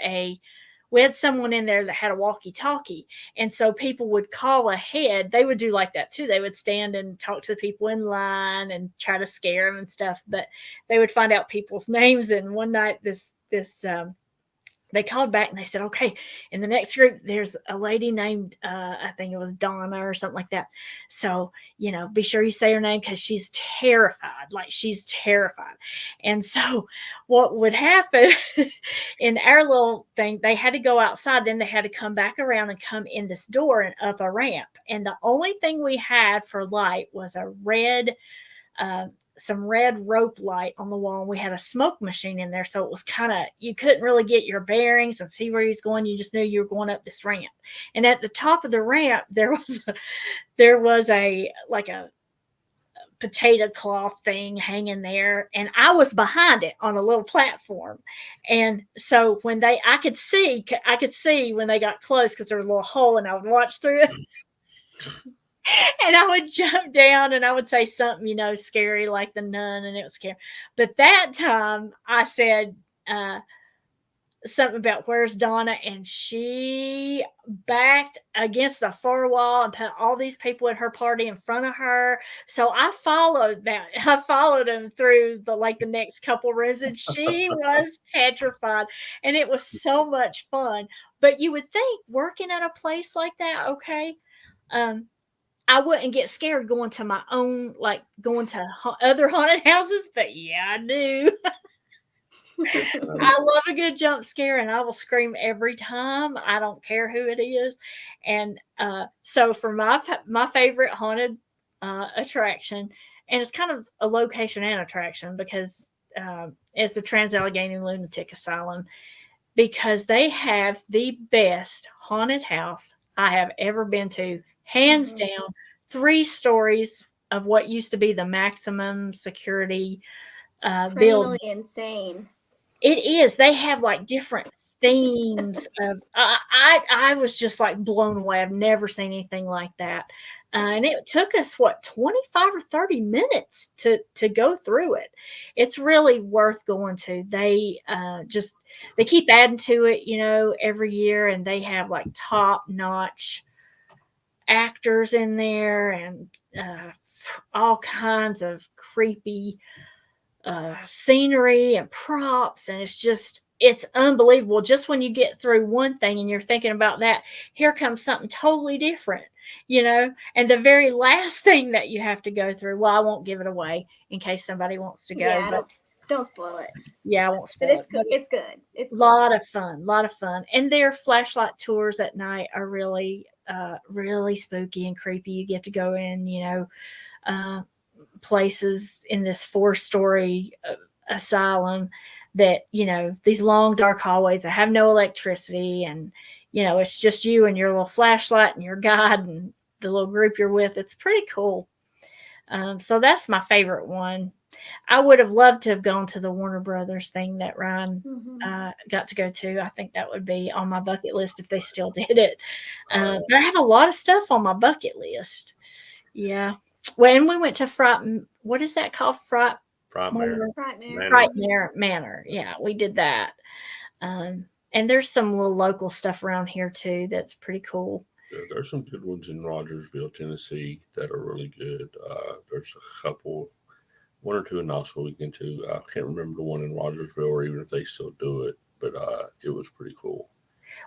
someone in there that had a walkie-talkie. And so people would call ahead. They would do like that too. They would stand and talk to the people in line and try to scare them and stuff. But they would find out people's names. And one night they called back and they said, "Okay, in the next group, there's a lady named, I think it was Donna or something like that. So, you know, be sure you say her name, because she's terrified. Like, she's terrified." And so what would happen in our little thing, they had to go outside. Then they had to come back around and come in this door and up a ramp. And the only thing we had for light was some red rope light on the wall. We had a smoke machine in there, so it was kind of, you couldn't really get your bearings and see where he was going. You just knew you were going up this ramp. And at the top of the ramp, there was a potato cloth thing hanging there, and I was behind it on a little platform. And so when I could see when they got close, because there was a little hole, and I would watch through it. And I would jump down and I would say something, you know, scary, like the nun, and it was scary. But that time I said something about, "Where's Donna?" And she backed against the far wall and put all these people at her party in front of her. So I followed them through the next couple rooms, and she was petrified. And it was so much fun. But you would think, working at a place like that, okay, I wouldn't get scared going to my own, like going to other haunted houses, but yeah, I do. I love a good jump scare, and I will scream every time. I don't care who it is. And so for my favorite haunted attraction, and it's kind of a location and attraction because it's the Trans-Allegheny Lunatic Asylum, because they have the best haunted house I have ever been to, hands down. 3 stories of what used to be the maximum security building. Criminally insane. It is. They have like different themes of. I was just like blown away. I've never seen anything like that, and it took us 25 or 30 minutes to go through it. It's really worth going to. They they keep adding to it, every year, and they have like top notch actors in there and all kinds of creepy scenery and props, and it's unbelievable. Just when you get through one thing and you're thinking about that, here comes something totally different, and the very last thing that you have to go through, well, I won't give it away in case somebody wants to go. Yeah, but don't spoil it. Yeah, I won't spoil but it. It's good. It's a lot of fun. And their flashlight tours at night are really really spooky and creepy. You get to go in, places in this 4-story asylum that, these long dark hallways that have no electricity, and it's just you and your little flashlight and your guide and the little group you're with. It's pretty cool. So that's my favorite one. I would have loved to have gone to the Warner Brothers thing that Ryan got to go to. I think that would be on my bucket list if they still did it. But I have a lot of stuff on my bucket list. Yeah. When we went to what is that called? Frightmare Manor. Yeah, we did that. And there's some little local stuff around here too that's pretty cool. Yeah, there's some good ones in Rogersville, Tennessee that are really good. There's a couple, 1 or 2 in Knoxville we can too. I can't remember the one in Rogersville or even if they still do it, but it was pretty cool.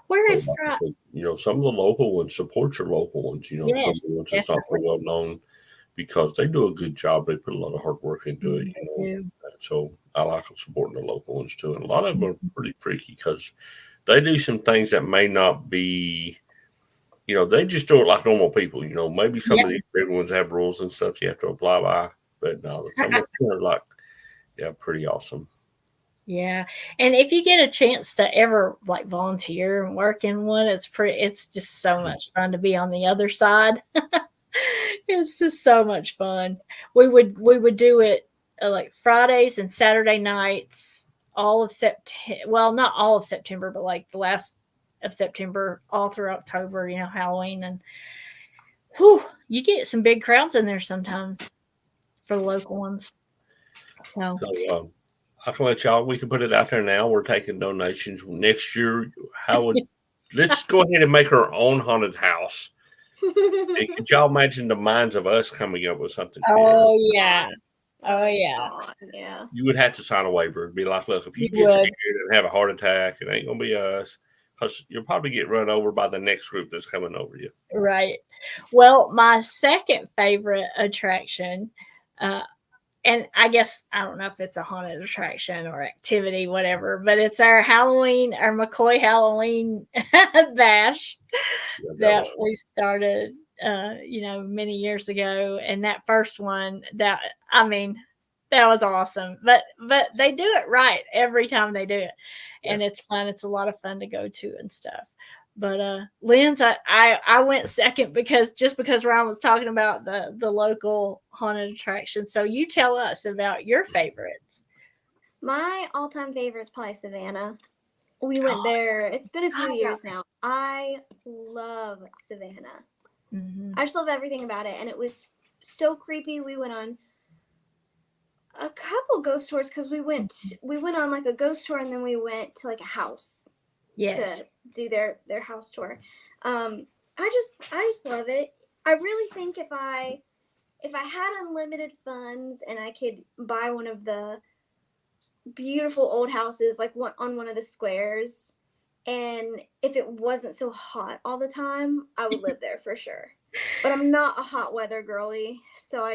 Where is some of the local ones, support your local ones. Some of the ones that's not so well known, because they do a good job. They put a lot of hard work into it. So I like supporting the local ones too. And a lot of them are pretty freaky because they do some things that may not be, they just do it like normal people. Maybe some of these big ones have rules and stuff you have to apply by, but no, some of them are like, pretty awesome. Yeah. And if you get a chance to ever like volunteer and work in one, it's just so much fun to be on the other side. It's just so much fun. We would do it like Fridays and Saturday nights, all of September. Well, not all of September, but like the last of September, all through October, Halloween. And you get some big crowds in there sometimes for the local ones. So I can let y'all, we can put it out there now. We're taking donations next year. Let's go ahead and make our own haunted house. And could y'all imagine the minds of us coming up with something? Oh, yeah. You would have to sign a waiver. It'd be like, look, if you get scared and have a heart attack, it ain't going to be us. Because you'll probably get run over by the next group that's coming over you. Right. Well, my second favorite attraction, and I guess, I don't know if it's a haunted attraction or activity, whatever, but it's our McCoy Halloween bash that we started, many years ago. And that first one, that was awesome. But they do it right every time they do it. And it's fun. It's a lot of fun to go to and stuff. But Lynn's, I went second because Ryan was talking about the local haunted attraction. So you tell us about your favorites. My all-time favorite is probably Savannah. We went there. It's been a few years now. I love Savannah. Mm-hmm. I just love everything about it. And it was so creepy. We went on a couple ghost tours because we went on like a ghost tour, and then we went to like a house. Yes. To do their house tour. I just love it. I really think if I had unlimited funds and I could buy one of the beautiful old houses, like on one of the squares, and if it wasn't so hot all the time, I would live there for sure. But I'm not a hot weather girly, so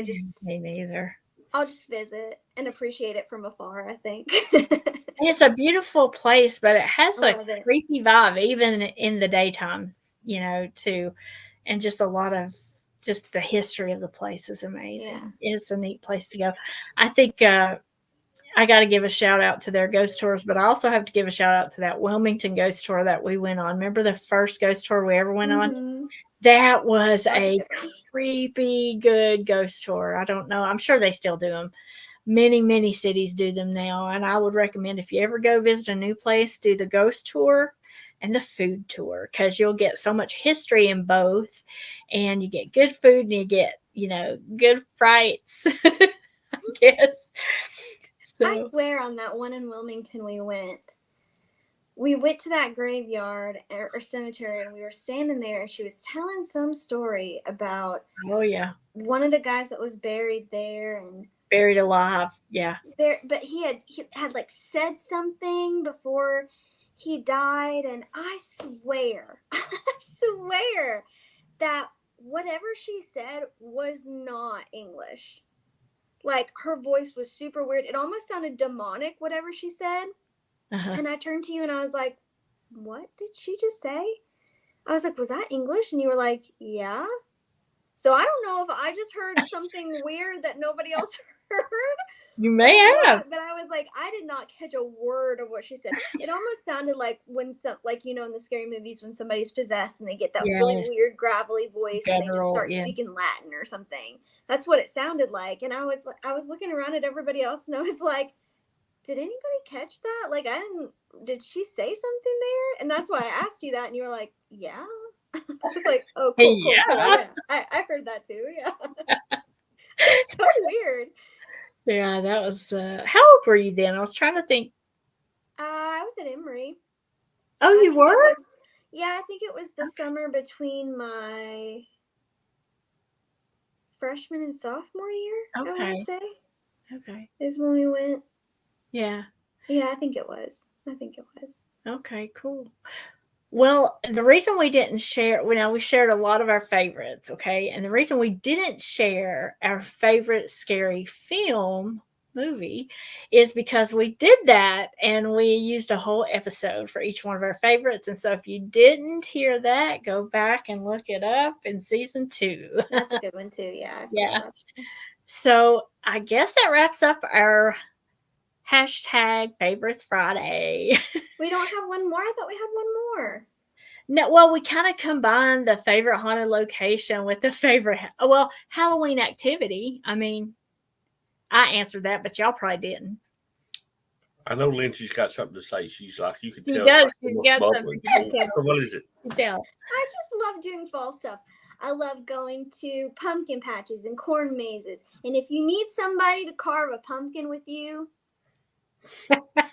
Me neither. I'll just visit and appreciate it from afar, I think. It's a beautiful place, but it has I a love it. creepy vibe, even in the daytimes, too. And just a lot of just the history of the place is amazing. Yeah. It's a neat place to go. I think I got to give a shout out to their ghost tours, but I also have to give a shout out to that Wilmington ghost tour that we went on. Remember the first ghost tour we ever went on? Mhm. That was That was a a good one. creepy good ghost tour. I don't know. I'm sure they still do them. Many, many cities do them now. And I would recommend if you ever go visit a new place, do the ghost tour and the food tour, because you'll get so much history in both, and you get good food and you get, good frights, I guess. I So, swear on that one in Wilmington we went to that graveyard or cemetery, and we were standing there, and she was telling some story about oh yeah, one of the guys that was buried there, and buried alive. Yeah. but he had like said something before he died, and I swear that whatever she said was not English. Like, her voice was super weird. It almost sounded demonic, whatever she said. Uh-huh. And I turned to you and I was like, what did she just say? I was like, was that English? And you were like, yeah. So I don't know if I just heard something weird that nobody else heard. You may have. But I was like, I did not catch a word of what she said. It almost sounded like when in the scary movies when somebody's possessed and they get that really Yes. weird gravelly voice and they just Guttural, start yeah. speaking Latin or something. That's what it sounded like. And I was looking around at everybody else and I was like, did anybody catch that? Like, did she say something there? And that's why I asked you that. And you were like, yeah. I was like, oh, cool, Yeah. I heard that too. Yeah. It's so weird. Yeah, that was, how old were you then? I was trying to think. I was at Emory. Oh, you were? I think it was the summer between my freshman and sophomore year, Okay. I would say. Okay. Is when we went. Yeah. Yeah, I think it was. Okay, cool. Well, the reason we didn't share, we shared a lot of our favorites, okay? And the reason we didn't share our favorite scary movie, is because we did that and we used a whole episode for each one of our favorites. And so if you didn't hear that, go back and look it up in season 2. That's a good one too, yeah. Yeah. So I guess that wraps up our hashtag Favorites Friday. We don't have one more? I thought we had one more. No, well, we kind of combined the favorite haunted location with the favorite, Halloween activity. I mean, I answered that, but y'all probably didn't. I know Lindsay's got something to say. She's like, you can She tell. does. Like, She's got something to tell. So what is it? Tell. I just love doing fall stuff. I love going to pumpkin patches and corn mazes. And if you need somebody to carve a pumpkin with you,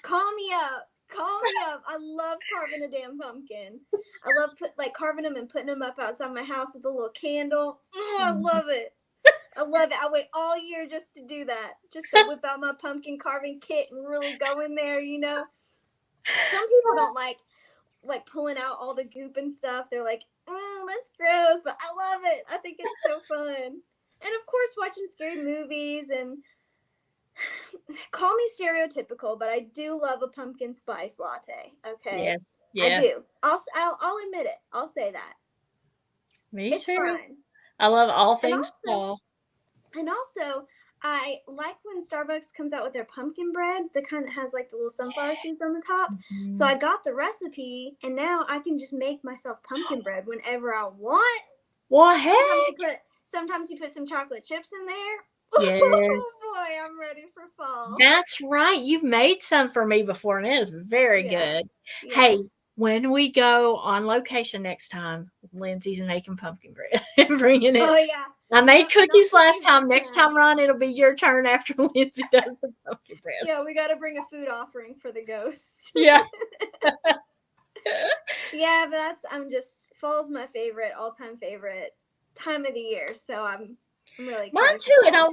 call me up. I love carving a damn pumpkin. I love carving them and putting them up outside my house with a little candle. Oh, I love it. I wait all year just to do that. Just to whip out my pumpkin carving kit and really go in there, Some people don't like pulling out all the goop and stuff. They're like, oh, that's gross, but I love it. I think it's so fun. And of course, watching scary movies, and call me stereotypical, but I do love a pumpkin spice latte. Okay. Yes. I do. I'll admit it. I'll say that. Me It's too. fine. I love all things fall. And also, I like when Starbucks comes out with their pumpkin bread, the kind that has like the little sunflower seeds on the top. Mm-hmm. So I got the recipe, and now I can just make myself pumpkin bread whenever I want. Well, heck. Sometimes you put some chocolate chips in there. Yes. Oh boy, I'm ready for fall. That's right. You've made some for me before, and it is very good. Yeah. Hey, when we go on location next time, Lindsay's making pumpkin bread and bringing it. Oh yeah. I made cookies last time. Next time, Ron, it'll be your turn after Lindsay does the pumpkin bread. Yeah, we got to bring a food offering for the ghosts. Yeah. Yeah, but fall's my all-time favorite time of the year. So I'm really excited. Mine too, and I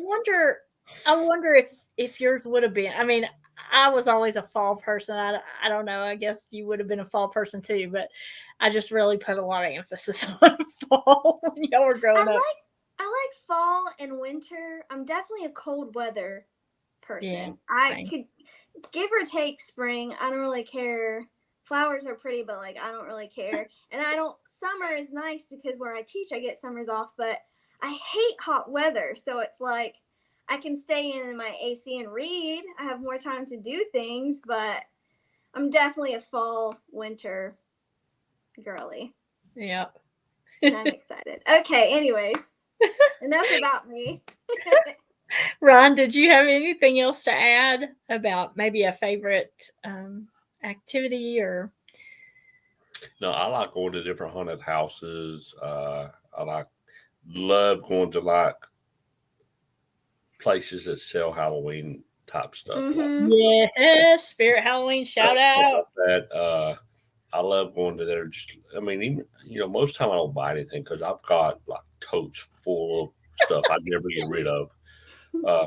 wonder if yours would have been. I mean, I was always a fall person. I don't know. I guess you would have been a fall person too, but I just really put a lot of emphasis on fall when y'all were growing up. I like fall and winter. I'm definitely a cold weather person. Yeah, I same. could give or take spring. I don't really care. Flowers are pretty, but like I don't really care. And summer is nice because where I teach, I get summers off, but I hate hot weather. So it's like I can stay in my AC and read. I have more time to do things, but I'm definitely a fall, winter girly. Yep. And I'm excited. Okay, anyways, enough about me. Ron, did you have anything else to add about maybe a favorite activity or? No, I like going to different haunted houses. I love going to like places that sell Halloween type stuff. Mm-hmm. Yes, Spirit Halloween, shout out. Like that. I love going to there. Even most time I don't buy anything because I've got like totes full of stuff I never get rid of. I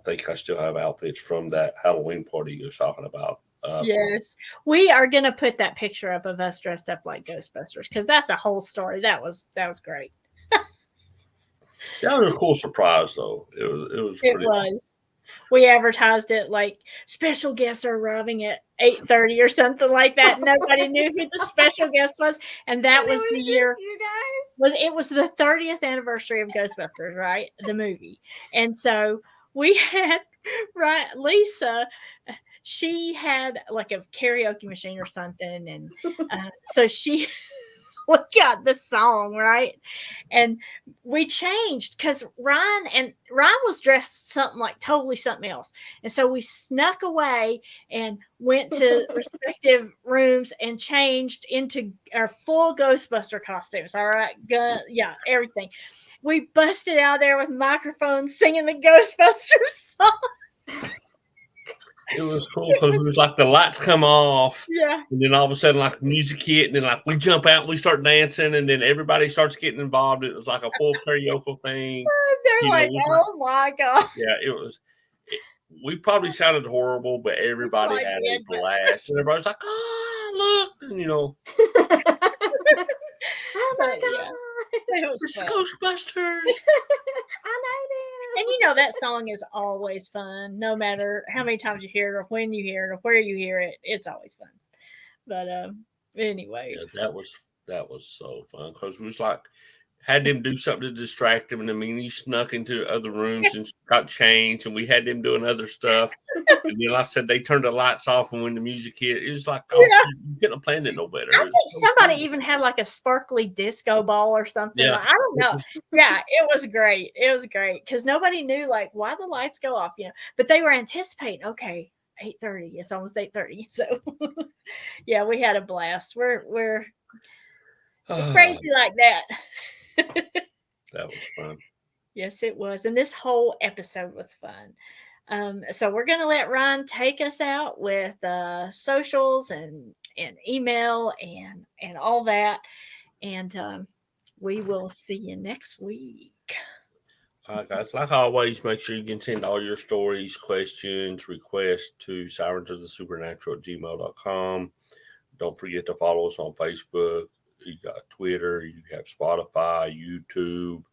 think I still have outfits from that Halloween party you were talking about. Yes, we are gonna put that picture up of us dressed up like Ghostbusters because that's a whole story. That was great. That was a cool surprise, though. It was. It was. We advertised it like special guests are arriving at 8:30 or something like that. Nobody knew who the special guest was, and that was the year. You guys. It was the 30th anniversary of Ghostbusters, right? The movie, and so we had Lisa. She had like a karaoke machine or something, and so she. We got the song, right? And we changed because Ryan was dressed totally something else. And so we snuck away and went to respective rooms and changed into our full Ghostbuster costumes. All right. Everything. We busted out there with microphones singing the Ghostbusters song. It was cool because it was like the lights come off, yeah, and then all of a sudden, like music hit, and then like we jump out and we start dancing, and then everybody starts getting involved. It was like a full karaoke thing. They're like, "Oh my god!" Yeah, it was. We probably sounded horrible, but everybody had a blast, and everybody's like, "Oh, look!" And oh my god, it was it's Ghostbusters. I know them. And that song is always fun, no matter how many times you hear it or when you hear it or where you hear it. It's always fun. But anyway, yeah, that was so fun because we was like had them do something to distract them, and he snuck into other rooms and got changed, and we had them doing other stuff. And then, like I said, they turned the lights off, and when the music hit, it was like, you couldn't have planned it no better. I think somebody even had like a sparkly disco ball or something. Yeah. I don't know. Yeah, it was great. It was great because nobody knew like why the lights go off, but they were anticipating, okay, 8:30. It's almost 8:30. So yeah, we had a blast. We're crazy like that. That was fun. Yes, it was. And this whole episode was fun. So we're going to let Ryan take us out with socials and email and all that. And we will see you next week. All right, guys. Like always, make sure you can send all your stories, questions, requests to sirensofthesupernatural@gmail.com. Don't forget to follow us on Facebook. You got Twitter, you have Spotify, YouTube,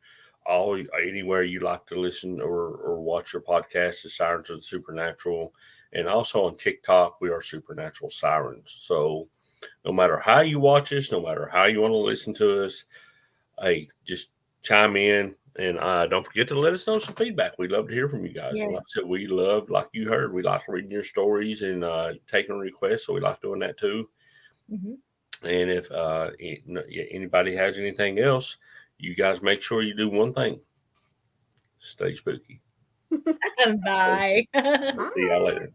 anywhere you like to listen or watch your podcast is Sirens of the Supernatural. And also on TikTok, we are Supernatural Sirens. So no matter how you watch us, no matter how you want to listen to us, hey, just chime in and don't forget to let us know some feedback. We'd love to hear from you guys. Yes. And like I said, we love, like you heard, we like reading your stories and taking requests. So we like doing that too. Mm-hmm. And if anybody has anything else, you guys make sure you do one thing. Stay spooky. Bye. See y'all later.